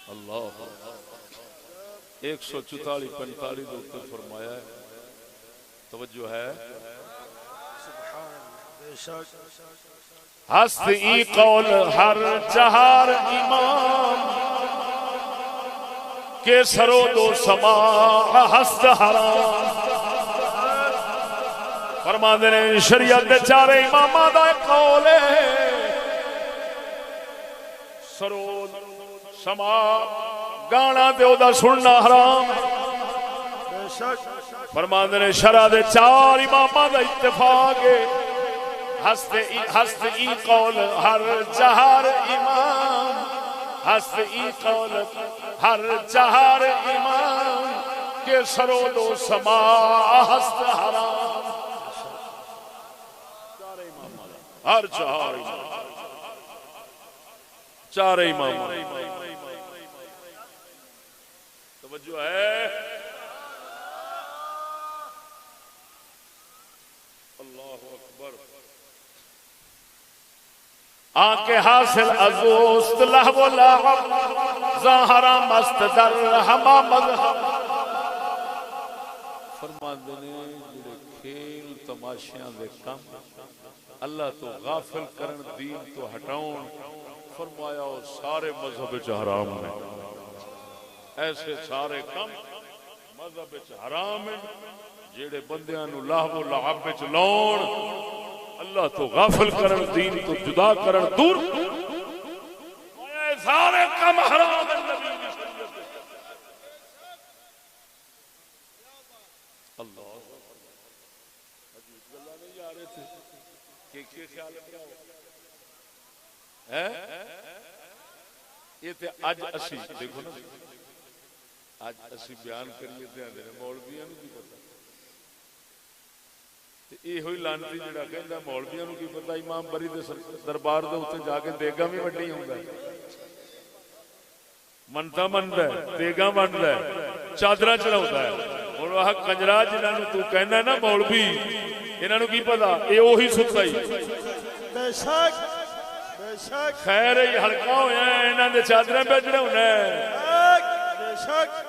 اللہ 144-45 دوتے فرمایا ہے توجہ ہے ہست ای قول ہر چہار امام کے سرود و سما ہست حرام فرماندے نے شریعت دے چارے اماماں دا قول ہے سرود سما گانا تے او دا سننا حرام فرماندے نے شرع دے چار اماماں دا اتفاق ہے ہست ای قول ہر چہار امام ہست ای قول ہر چہار امام کے سرود و سما ہست حرام ہر چہار امام چار امام توجہ ہے اللہ اکبر آنکھ حاصل ازوست لہو لعب ظاہرہ مست در ہما مذہب فرماندے نے جڑے کھیل تماشیاں دے کم اللہ تو غافل کرن دین تو ہٹاؤن فرمایا وہ سارے مذہب حرام ہیں ایسے سارے کم مذہب حرام ہیں جیڑے بندیاں نو لہو لعب وچ لاؤن اللہ تو غافل کرن دین تو جدا کرن دور سارے کم حرام ہیں نبی کی شریعت اللہ عجیب گلاں نہیں جا رہے تھے کہ خیال کیا ہے یہ تے اج اسی دیکھو نا اج اسی بیان کریے تے آندے نے مولویاں نوں کی پتہ تے اے ہوئی لانتی جڑا کہندا مولویاں نوں کی پتہ امام بری دے دربار دے اوتے جا کے دیگاں وی وڈی ہوندا ہے منتا مندا ہے دیگاں ونڈدا ہے چادراں چڑھاوندا ہے ہن وہ کنجرا جنہاں نوں تو کہنا نا مولوی انہاں نوں کی پتہ اے اوہی ستا ہی بے شک خیر یہ ہلکا ہویا ہے انہاں دے چادراں پہ چڑھاونا ہے بے شک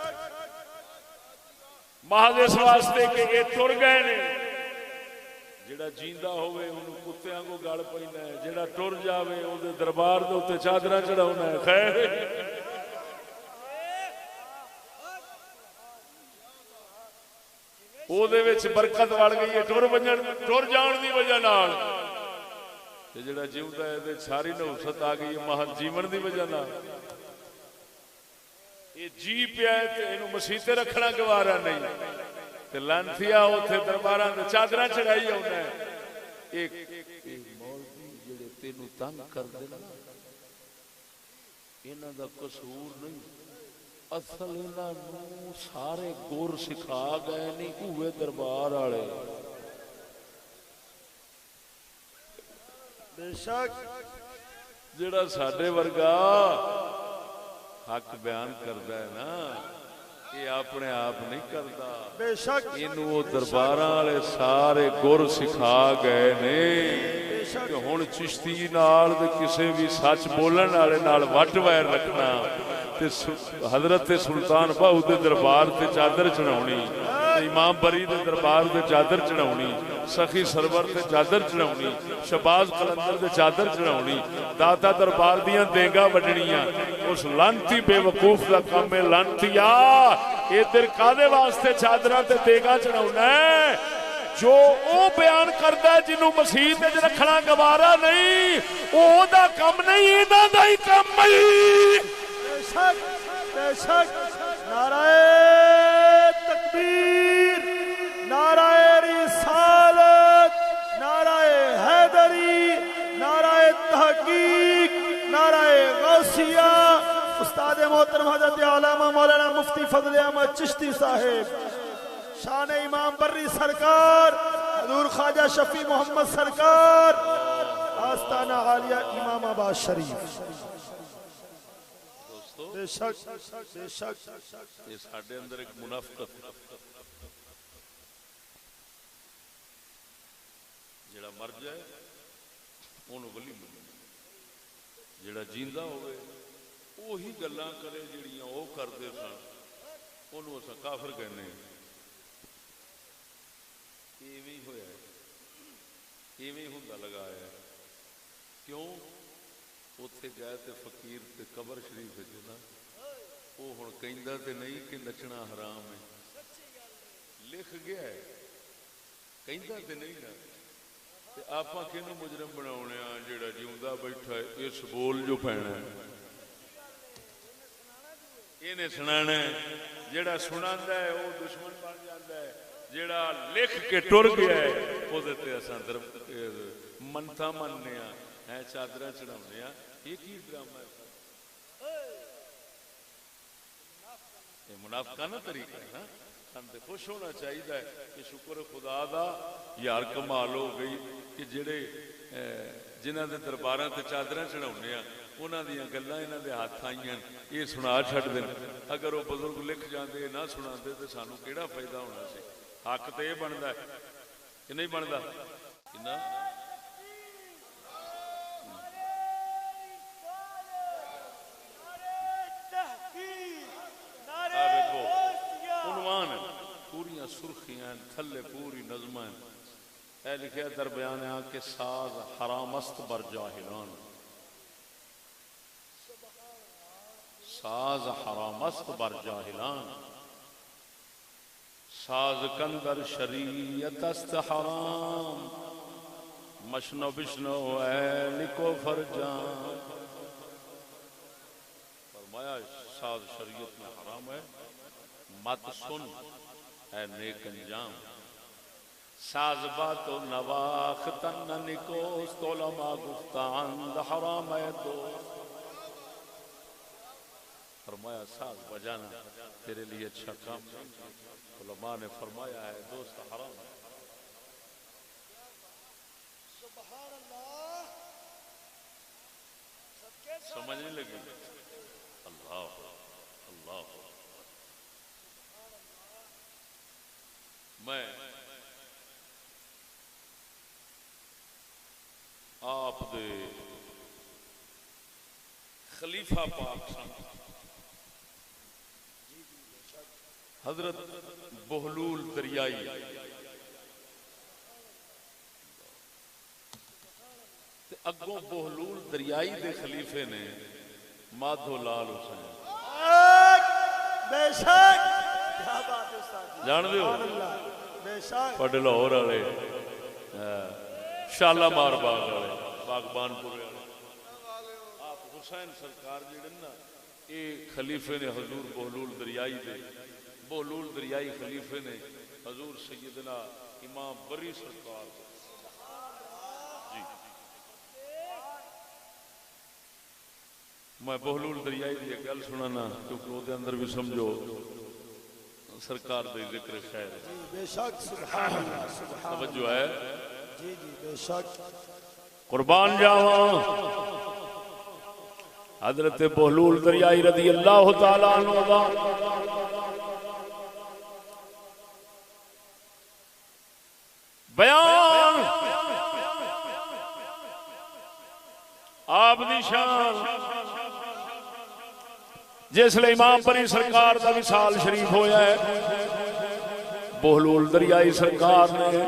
محض اس واسطے کہ یہ ٹر گئے نے جڑا جیندا ہوئے انہوں کتیاں کو گل پیندا ہے جڑا ٹر جاوے او دے دربار دے اوتے چادراں چڑھاونا ہے خیر او دے وچ برکت وڑ گئی ہے ٹر جان دی وجہ نال تے جڑا جیوندا ہے تے ساری نحوست آ گئی ہے محض جیون دی وجہ نال یہ جی پیا ہے تے اینو مسیتے رکھنا گوارا نہیں تے لانتھیا اوتھے درباراں تے چادراں چڑھائی ہوندا ہے ایک تینوں تنگ کر دینا انہاں دا قصور نہیں، اصل انہاں نوں سارے گر سکھا گئے نہیں اوے دربار والے. بے شک جڑا ساڈے ورگا حق بیان کردا ہے نا یہ اپنے آپ نہیں کردا، بے شک اینو درباراں والے سارے گر سکھا گئے نے کہ ہن چشتی نال تے کسے بھی سچ بولن والے نال وٹ ویر رکھنا تے حضرت سلطان بہو دے دربار تے چادر چڑھاونی، امام بری دے دربار تے چادر چڑھاونی، سخی سرور تے چادر چڑھاونی، شہباز قلندر تے چادر چڑھاونی، داتا دربار دیاں دینگا وڈنیاں. اس لانتی بے وقوف دا کام ہے. لانتیا ادھر کادے واسطے چادراں تے دینگا چڑھاونا ہے؟ جو او بیان کردا ہے جنوں مسیح وچ رکھنا گوارا نہیں، او دا کم نہیں، انہاں دا ہی کم ہے. بے شک بے شک. نعرہ تکبیر، نعرہ رسالت، نعرہ حیدری، نعرہ تحقیق، نعرہ غوثیہ. استاد محترم حضرت علامہ مولانا مفتی فضل احمد چشتی صاحب، شان امام بری سرکار، حضور خواجہ شفیع محمد سرکار، آستانہ عالیہ امام آباد شریف. بے شک بے شک. یہ ساڈے اندر ایک منافقت جڑا مر جائے اونوں ولی منو، جڑا جیندا ہوئے وہی گلاں کرے جڑیاں او کردے سن اونوں اساں کافر کہنے ہیں. ایویں ہی ہویا ہے، ایویں ہوندا لگایا ہے. کیوں؟ اوتھے گئے تے فقیر تے قبر شریف وچ نا او ہن کہندا تے نہیں کہ نچنا حرام ہے، لکھ گیا ہے کہندا تے نہیں نا. تے آپاں کینوں مجرم بناونے آ جیڑا جیوندا بیٹھا ہے اس بول جو پینا ہے اینے سنانا ہے. جیڑا سناندا ہے او دشمن بن جاندا ہے، جیڑا لکھ کے ٹر گیا ہے او دے تے اساں منتا مننے آ ہے چادراں چڑھاونے آ. یہ کی ڈرامہ ہے؟ یہ منافقانہ طریقہ ہے نا. ہم تے خوش ہونا چاہیے کہ شکر خدا دا یار کمال ہو گئی کہ جڑے جنہاں دے درباراں تے چادراں چڑھاونے آ انہاں دیاں گلاں انہاں دے ہاتھ آئیاں یہ سنا چھڈ دین. اگر وہ بزرگ لکھ جاندے نہ سناندے تے سانوں کیڑا فائدہ ہونا سی؟ حق تے یہ بندا ہے کہ نہیں بندا؟ پوری سرخیاں تھلے پوری نظم اے لکھے در بیان ہے کہ ساز حرام است بر جاہلان، ساز حرام است بر جاہلان، ساز کندر شریعت است حرام، مشنو بشنو اے لکو فرجان. فرمایا ساز شریعت میں حرام ہے، مت سن اے نیک انجام. ساز بات و نواختن نکوست، علماء گفتند حرام ہے دوست. فرمایا ساز بجانا تیرے لیے اچھا کام نہیں، علماء نے فرمایا ہے دوست حرام ہے. سمجھ نہیں لگی؟ اللہ اللہ. میں آپ دے خلیفہ پاک سن حضرت بہلول دریائی، اگوں بہلول دریائی دے خلیفے نے مادھو لال حسین. بے شک کیا بات ہے استاد، جان دیو بے شک پڑھ لاہور والے شالامار باغ والے باغبان پورے والے آپ حسین سرکار جڑے نا یہ خلیفے نے حضور بہلول دریائی دے. بہلول دریائی خلیفے نے حضور سیدنا امام بری سرکار جی میں بہلول دریائی دی گل سنانا کیونکہ وہ اندر بھی سمجھو سرکار دے ذکر خیر بے شک سبحان اللہ سبحان توجہ ہے جی جی بے شک قربان جاواں حضرت بہلول دریائی رضی اللہ تعالی عنہ دا بیان آپ دی شان جس لئے امام پری سرکار دا وصال شریف ہویا ہے بہلول دریائی سرکار نے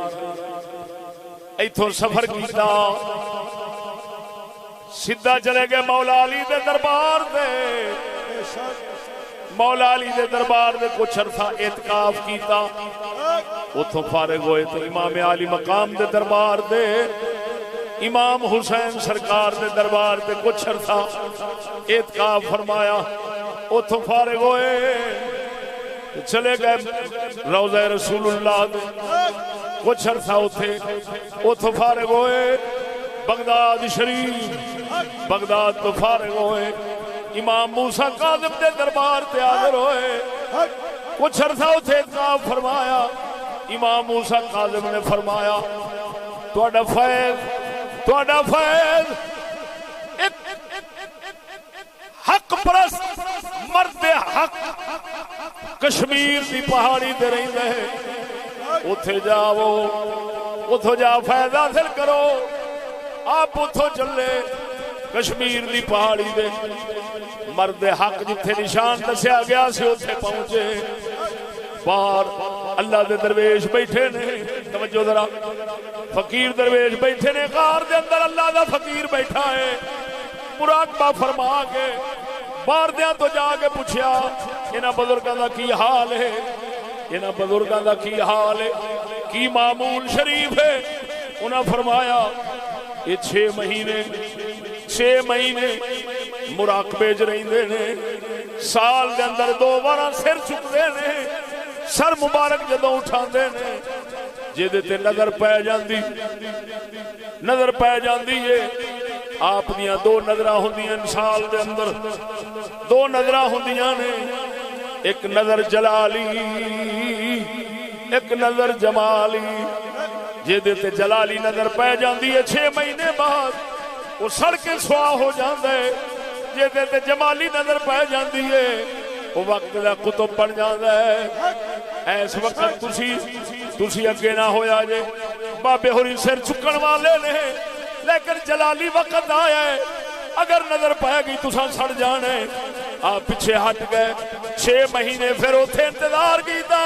ایتھوں سفر کیتا سیدھا چلے گئے مولا علی دے دربار دے مولا علی دے دربار دے کچھ عرصہ اعتکاف کیتا اتھوں فارغ ہوئے تو امام علی مقام دے دربار دے امام حسین سرکار دے دربار دے کچھ عرصہ اعتکاف فرمایا اتھوں فارغ ہوئے چلے گئے روضہ رسول اللہ دے کچھ عرصہ اتھوں فارغ ہوئے بغداد شریف بغداد تو فارغ ہوئے امام موسیٰ کاظم دے دربار تے حاضر ہوئے کچھ عرصہ اتھے اعتکاف فرمایا امام موسیٰ کاظم نے فرمایا تہاڈا فیض حق پرست مرد حق کشمیر دی پہاڑی تے رہندا ہے اتھے جاؤ اتھوں جا فیض حاصل کرو آپ اتھوں چلے کشمیر دی پہاڑی دے مرد حق جتھے نشان دسیا گیا سے اتھے پہنچے باہر اللہ دے درویش بیٹھے نے توجہ ذرا فقیر درویش بیٹھے نے غار دے اندر اللہ دا فقیر بیٹھا ہے مراقبہ فرما کے باہر دیاں تو جا کے پوچھیا انہاں بزرگاں دا کی حال ہے انہاں بزرگاں دا کی حال ہے کی معمول شریف ہے انہاں فرمایا یہ 6 مہینے مراقبے چ رہندے نے سال دے اندر 2 بار سر چکدے نے سر مبارک جدوں اٹھاندے نے جے تے نظر پے جاندی ہے آپ دیاں 2 نظراں ہوندیاں سال دے اندر 2 نظراں ہوندیاں نے ایک نظر جلالی ایک نظر جمالی جے تے جلالی نظر پے جاندی ہے 6 مہینے بعد وہ سڑ کے سوا ہو جاندا ہے جے تے جمالی نظر پے جاندی ہے وہ وقت دا کتب بن جاندا ہے ایس وقت تسی اگے نہ ہویا جے بابے ہوری سر چکن والے نے لیکن جلالی وقت آیا ہے اگر نظر پے گئی تساں سڑ جانے آپ پیچھے ہٹ گئے 6 مہینے پھر اوتھے انتظار کیتا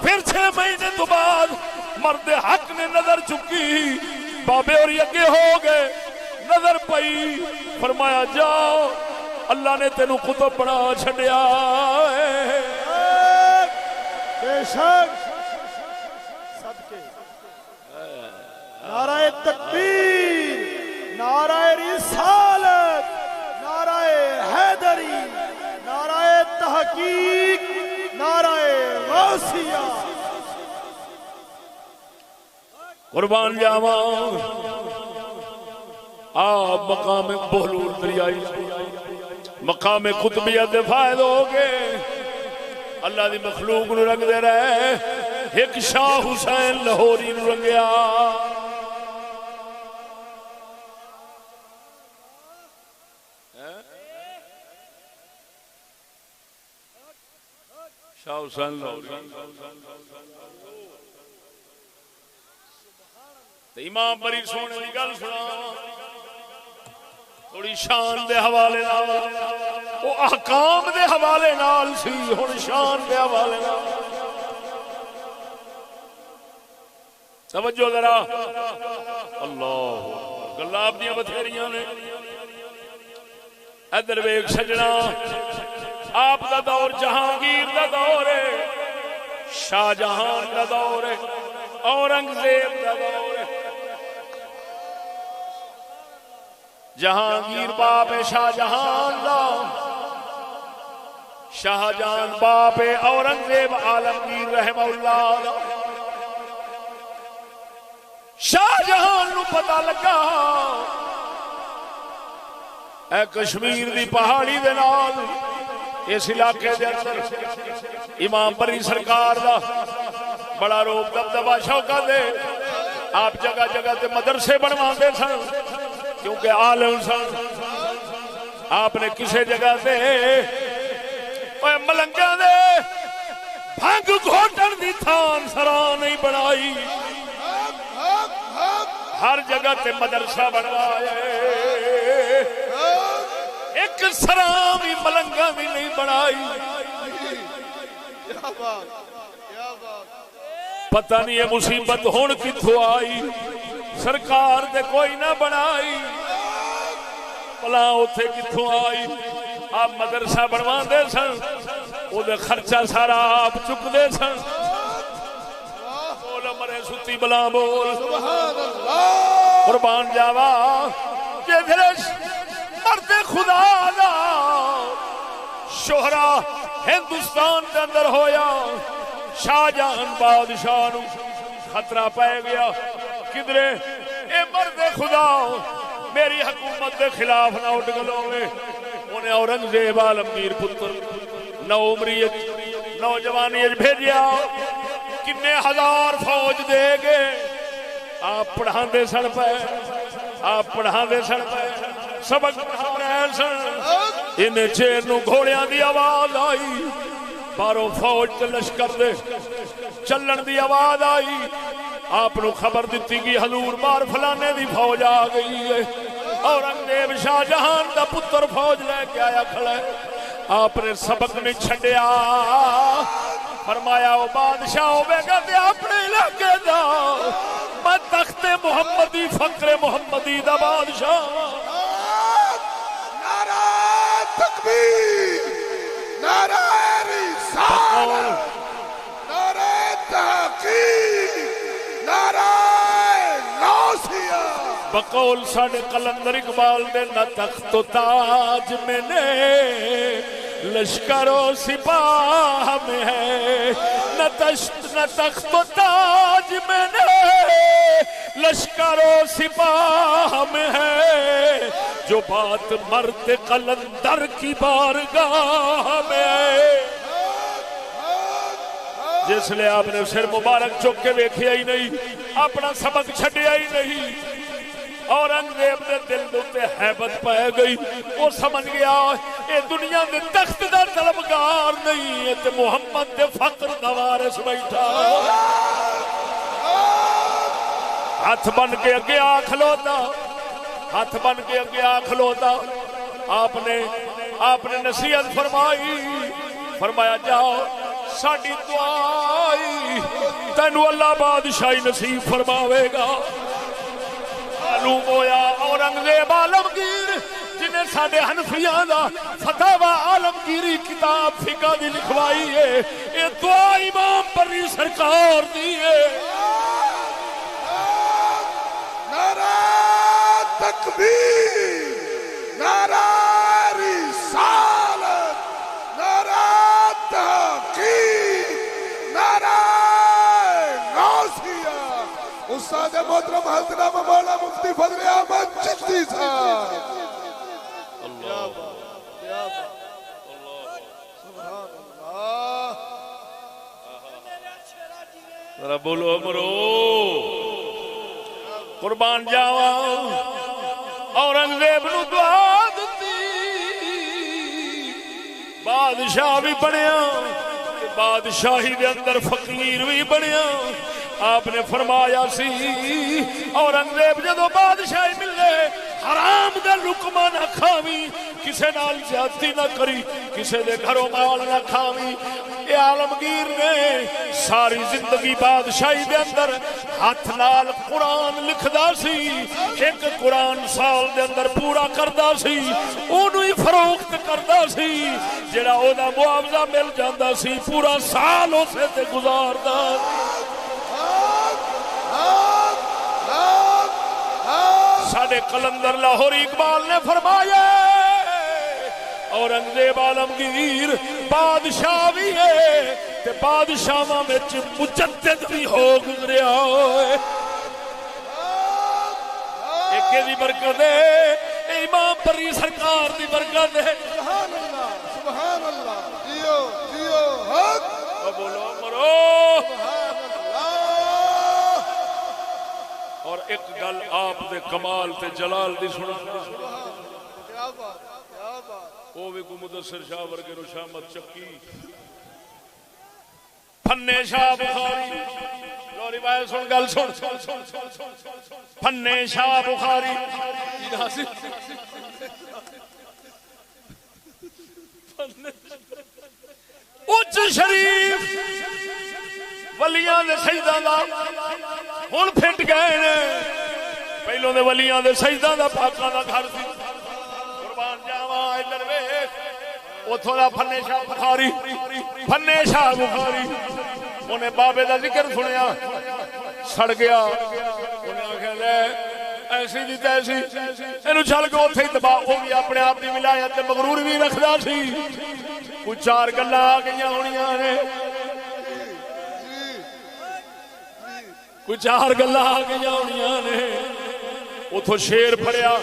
پھر 6 مہینے تو بعد مرد حق نے نظر چکی بابے اور اگے ہو گئے نظر پئی فرمایا جاؤ اللہ نے تینوں کتب بنا چھڈیا بے شک صدقے نعرہ تکبیر نعرہ رسالت نعرہ حیدری نعرہ تحقیق نعرہ غوثیہ قربان جاواں آپ مقام بہلول دریائی مقام قطبیت دے فائد ہو گئے اللہ دی مخلوق نو رنگ دے رہے ایک شاہ حسین لاہوری نو رنگیا شاہ حسین لاہوری امام بری سونے دی گل سنا تھوڑی شان دے حوالے نال او احکام دے حوالے نال سی ہن شان دے حوالے نال توجہ ذرا اللہ گلاں اپنی بتھیریاں نے ادھر ویکھ سجنا آپ دا دور جہانگیر دا دور ہے شاہ جہان دا دور ہے اورنگزیب دا دور ہے جہانگیر باپ شاہ جہان دا شاہ جہان باپ اورنگزیب عالمگیر رحمہ اللہ دا شاہ جہان نو پتہ لگا اے کشمیر دی پہاڑی دے نال اس علاقے دے اندر امام بری سرکار دا بڑا روب دبدبا شوقہ دے آپ جگہ جگہ تے مدرسے بنواندے سن کیونکہ عالم سن آپ نے کسے جگہ تے ملنگاں دے بھنگ گھوٹن دی تھان سراں نہیں بنائی ہر جگہ تے مدرسہ بنوایا ایک سراں بھی ملنگاں بھی نہیں بنائی پتہ نہیں یہ مصیبت ہون کتھوں آئی سرکار دے کوئی نہ بنائی بلا اوتھے کتھوں آئی آپ مدرسہ بنوا دے سن او دے خرچہ سارا آپ چک دے سن بول مرے ستی بلا بول سبحان اللہ قربان جاوا جے دھرش مرد خدا دا شہرا ہندوستان دے اندر ہویا شاہ جہان بادشاہ نو خطرہ پہ گیا کدرے اے مرد خدا میری حکومت دے خلاف نہ اٹھ گلوے انہیں اورنگزیب عالمگیر پتر نو عمریت نوجوانیت بھیجیا کنے ہزار فوج دے گے آپ پڑھان دے سن پہ آپ پڑھان دے سن پہ سبق پڑھان رہے سن انہیں چیر نو گھوڑیاں دی آواز آئی باروں فوج تے لشکر دے چلن دی آواز آئی آپ نو خبر دیتی کہ حضور بار فلانے دی فوج آ گئی ہے اورنگزیب شاہ جہان دا پتر فوج لے کے آیا کھڑا ہے آپ نے سبق نہیں چھڑیا فرمایا او بادشاہ ہوے گا تے اپنے علاقے دا میں تخت محمدی فقر محمدی دا بادشاہ نعرہ تکبیر نعرہ رسالت نعرہ تحقیق نعرہ غوثیہ بقول ساڑھے قلندر اقبال نے نہ تخت و تاج میں نے لشکر و سپاہ میں ہے نہ تخت و تاج میں نے لشکر و سپاہ میں ہے جو بات مرد قلندر کی بارگاہ میں ہے جس لئے آپ نے سر مبارک چک کے ویکھیا ہی نہیں اپنا سبق چھڑیا ہی نہیں اورنگزیب نے دل دوتے حیبت پائے گئی وہ سمجھ گیا اے دنیا دے تخت دا طلبگار نہیں ہے تے محمد دے فقر دا وارث بیٹھا ہاتھ بن کے اگے آ کھلوتا ہاتھ بن کے اگے آ کھلوتا آپ نے نصیحت فرمائی فرمایا جاؤ ساڑی دعائی تینو اللہ بادشاہی نصیب فرماوے گا معلوم ہویا اورنگزیب عالمگیر جنہیں ساڑے حنفیاں دا فتاوہ عالمگیری کتاب فقہ دی لکھوائی ہے یہ دعا امام بری سرکار دی ہے نعرہ تکبیر نعرہ رسالت نعرہ تحقیق نعرہ غوثیہ استاد محترم حضرت مولانا مفتی فضل احمد چشتی صاحب ذرا بولو امرو قربان جاوا اورنگزیب نو دعا دتی بادشاہ بھی بنیا بادشاہی دے اندر فقیر بھی بنیا آپ نے فرمایا سی اورنگزیب جدو بادشاہی ملے حرام دے لقمہ نہ کھاوی کسے نال زیادتی نہ کری کسے دے گھروں مال نہ کھاوی اے عالمگیر نے ساری زندگی بادشاہی دے اندر ہاتھ نال قرآن لکھدا سی ایک قرآن سال دے اندر پورا کردا سی اونوں ہی فروخت کردا سی جڑا او دا معاوضہ مل جاندا سی پورا سال اسے تے گزاردا ساڑھے قلندر لاہوری اقبال نے فرمایا اورنگزیب عالمگیر بادشاہ بھی ہے تے بادشاہاں وچ مجدد بھی ہو گزریا ایک دی برکت ہے امام پر بری سرکار دی برکت ہے. سبحان اللہ جیو جیو حق بولو مرو. اور ایک گل آپ دے کمال تے جلال دی سنا. کیا بات کیا بات. وہ بھی کو مدثر شاہ ورگے نو شامت چکی پھنے شاہ بخاری. لو روایت سن گل سن. پھنے شاہ بخاری اچ شریف ولیاں دے سجدہ دا ہن پھٹ گئے نے. پہلو دے ولیاں دے سجدہ دا پاکاں دا گھر سی. قربان جاواں ادھر ویکھ اوتھوں دا پھنے شاہ بخاری. پھنے شاہ بخاری انہیں بابے دا ذکر سنیا سڑ گیا. انہیں آخیا لے ایسی دی تیسی اینو چل کے اوتھے ہی تباہ. وہ بھی اپنے آپ دی ولایت تے مغرور بھی رکھدا سی. کوئی چار گلاں آ گئیاں ہونیاں نے. کوئی چار گلاں آ گئیاں ہونیاں نے. اوتھوں شیر پھڑیا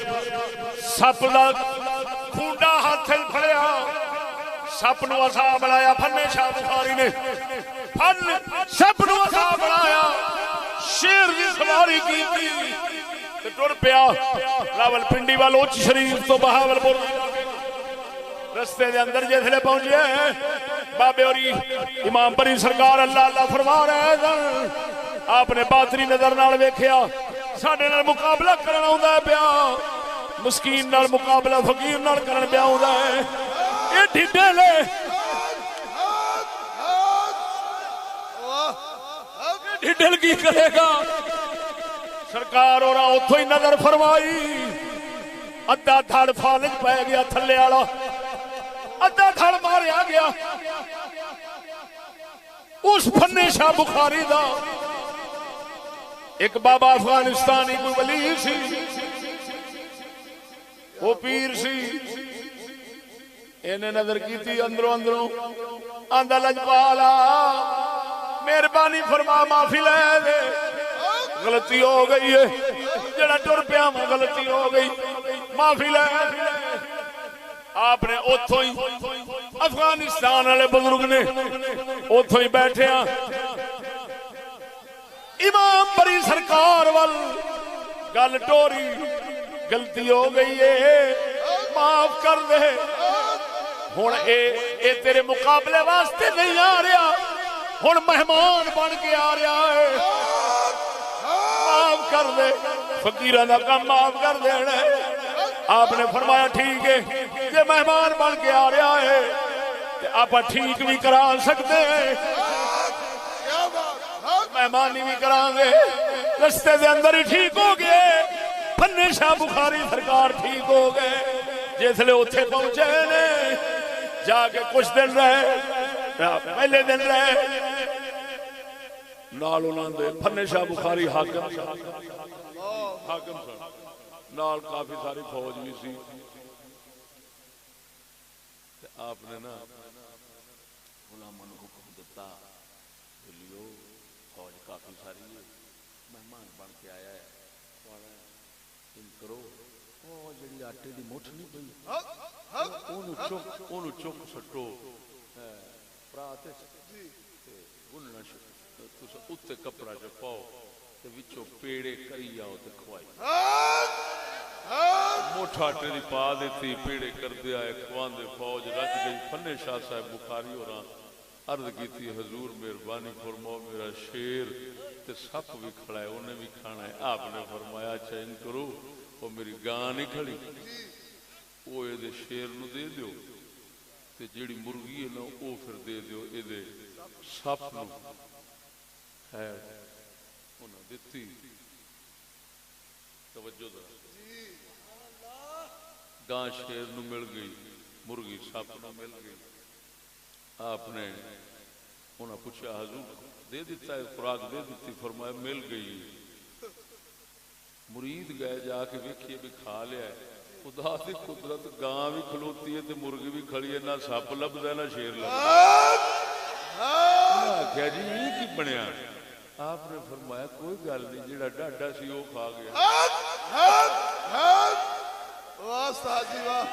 سپ دا کھونڈا ہاتھ پھڑیا. سپ نو اسا بنایا پھنے شاہ بخاری نے. پھن سپ نو اسا بنایا شیر دی سواری کیتی تے ٹر پیا راول پنڈی وال اچ شریف تو بہاول پور. رستے دے اندر جسلے پہنچے بابے اوری امام بری سرکار اللہ اللہ فرما رہے ہیں. آپ نے باطنی نظر نال ویکھیا ساڈے نال مقابلہ کرنا ہوندا ہے پیا. مسکین نال مقابلہ فقیر نال کرن پیا ہوندا ہے. اے ڈھڈے لے ڈھڈل کی کرے گا. سرکار اور اتھوں ہی نظر فرمائی. ادھا دھڑ فالج پہ گیا تھلے والا. ادھا دھڑ ماریا گیا اس پھنے شاہ بخاری دا. ایک بابا افغانستانی کوئی ولی سی. وہ پیر سی. انہیں نظر کی تھی اندروں اندروں. آندا لجپالا مہربانی فرما معافی لے دے. غلطی ہو گئی ہے جڑا ٹر پیا میں غلطی ہو گئی معافی لے. آپ نے اتھوں ہی افغانستان والے بزرگ نے اتھوں ہی بیٹھے امام بری سرکار وال گل ٹوری. غلطی ہو گئی ہے معاف کر دے. ہن اے تیرے مقابلے واسطے نہیں آ رہا. ہن مہمان بن کے آ رہا ہے. معاف کر دے. فقیراں دا کام معاف کر دینا. آپ نے فرمایا ٹھیک ہے یہ مہمان بن کے آ رہا ہے تے آپ ٹھیک بھی کرا سکتے ہیں. مہمانی بھی کران گے. رستے دے اندر ہی ٹھیک ہو گئے. پھنے شاہ بخاری سرکار ٹھیک ہو گئے. جسلے اوتھے پہنچے نے جا کے کچھ دن رہے. پہلے دن رہے نال انہاں دے پھنے شاہ بخاری حاکم نال کافی ساری فوج بھی سی. آپ نے نا غلاماں نوں حکم دیتا لیو فوج کافی ساری ہے مہمان بن کے آیا ہے ان کرو. وہ جڑی آٹے دی مٹھ نہیں پئی اونوں چک سٹو پرات تے گننا تساں اوتے کپڑا چ پاؤ تے وچوں پیڑے کری آؤ تے کھوائی. مٹھ آٹے دی پا دیتی پیڑے کر دیا کھواندے فوج رج گئی. پھنے شاہ صاحب بخاری ہوراں عرض کیتی حضور مہربانی فرماؤ میرا شیر تے سپ بھی کھڑا ہے انہیں بھی کھانا ہے. آپ نے فرمایا چین کرو وہ میری گاں نہیں کھڑی وہ اے دے شیر نو دے دیو تے جیڑی مرغی ہے نا وہ پھر دے دیو اے دے سپ نو. خیر انہاں دتی. توجہ دا گاں شیر نو مل گئی مرغی سپ نو مل گئی. آپ نے انہاں پوچھا حضور دے دیتا ہے خوراک دے دیتی. فرمایا مل گئی. مرید گئے جا کے ویکھیے بھی کھا لیا ہے. خدا دی قدرت گاں بھی کھلوتی ہے تے مرغی بھی کھڑی ہے. نہ سپ لبدا ہے نہ شیر لبدا. کیا جی یہ کی بنیا؟ آپ نے فرمایا کوئی گل نہیں جڑا ڈاڈا سی وہ کھا گیا. واہ استاد جی واہ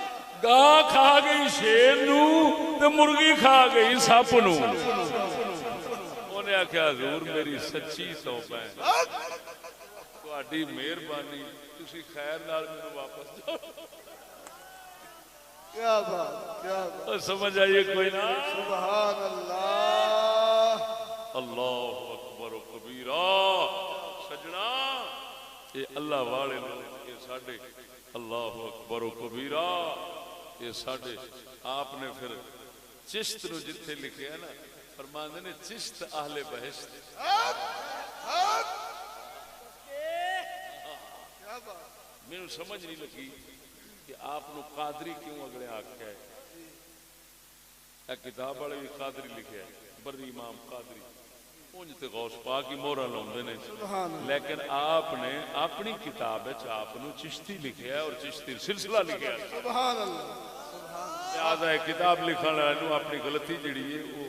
گاں کھا گئی شیر نو تے مرغی کھا گئی سپ نو انہیں آخیا حضور میری سچی توبہ ہے تہاڈی مہربانی تسی خیر نال مینوں واپس جاؤ کیا بات کیا بات سمجھ آئیے کوئی نہ سبحان اللہ اللہ اکبر و کبیرہ سجنا یہ اللہ والے لوگ یہ ساڈے اللہ اکبر و کبیرہ یہ ساڈے آپ نے پھر چشت نو جتھے لکھے ہے نا فرماندے نے چشت اہل بہشت میرے سمجھ نہیں لگی کہ آپ نو قادری کیوں اگلے آکھیا ہے کتاب والے بھی قادری لکھے ہے بری امام قادری اونج تے غوث پاک کی مہرہ لاؤندے نے لیکن آپ نے اپنی کتاب وچ آپ نو چشتی لکھیا ہے اور چشتی سلسلہ لکھیا ہے سبحان اللہ یاد ہے کتاب لکھن والے نو اپنی غلطی جڑی ہے وہ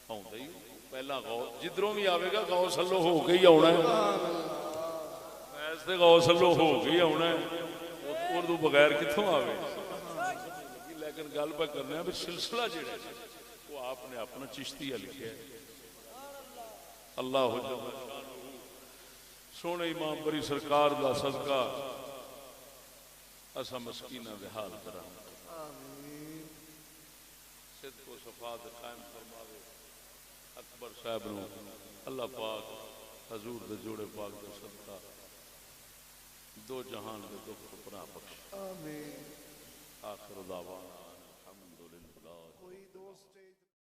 آوندا ہی پہلا غوث جدھروں بھی آوے گا غوث اللہ ہو کے ہی آنا ہے ایسے غوث اللہ ہو کے ہی آنا ہے اردو بغیر کتوں آوے لیکن گل پہ کرنے ہیں سلسلہ جڑا وہ آپ نے اپنا چشتیہ لکھا ہے اللہ سونے امام بری سرکار دا صدقہ اسا مسکینہ دے حال کرا صدق و صفات قائم فرماوے اکبر صاحب نو اللہ پاک حضور دے جوڑے پاک دے صدقہ دو جہان دے دکھ پناہ بخش آمین آخر دعوانا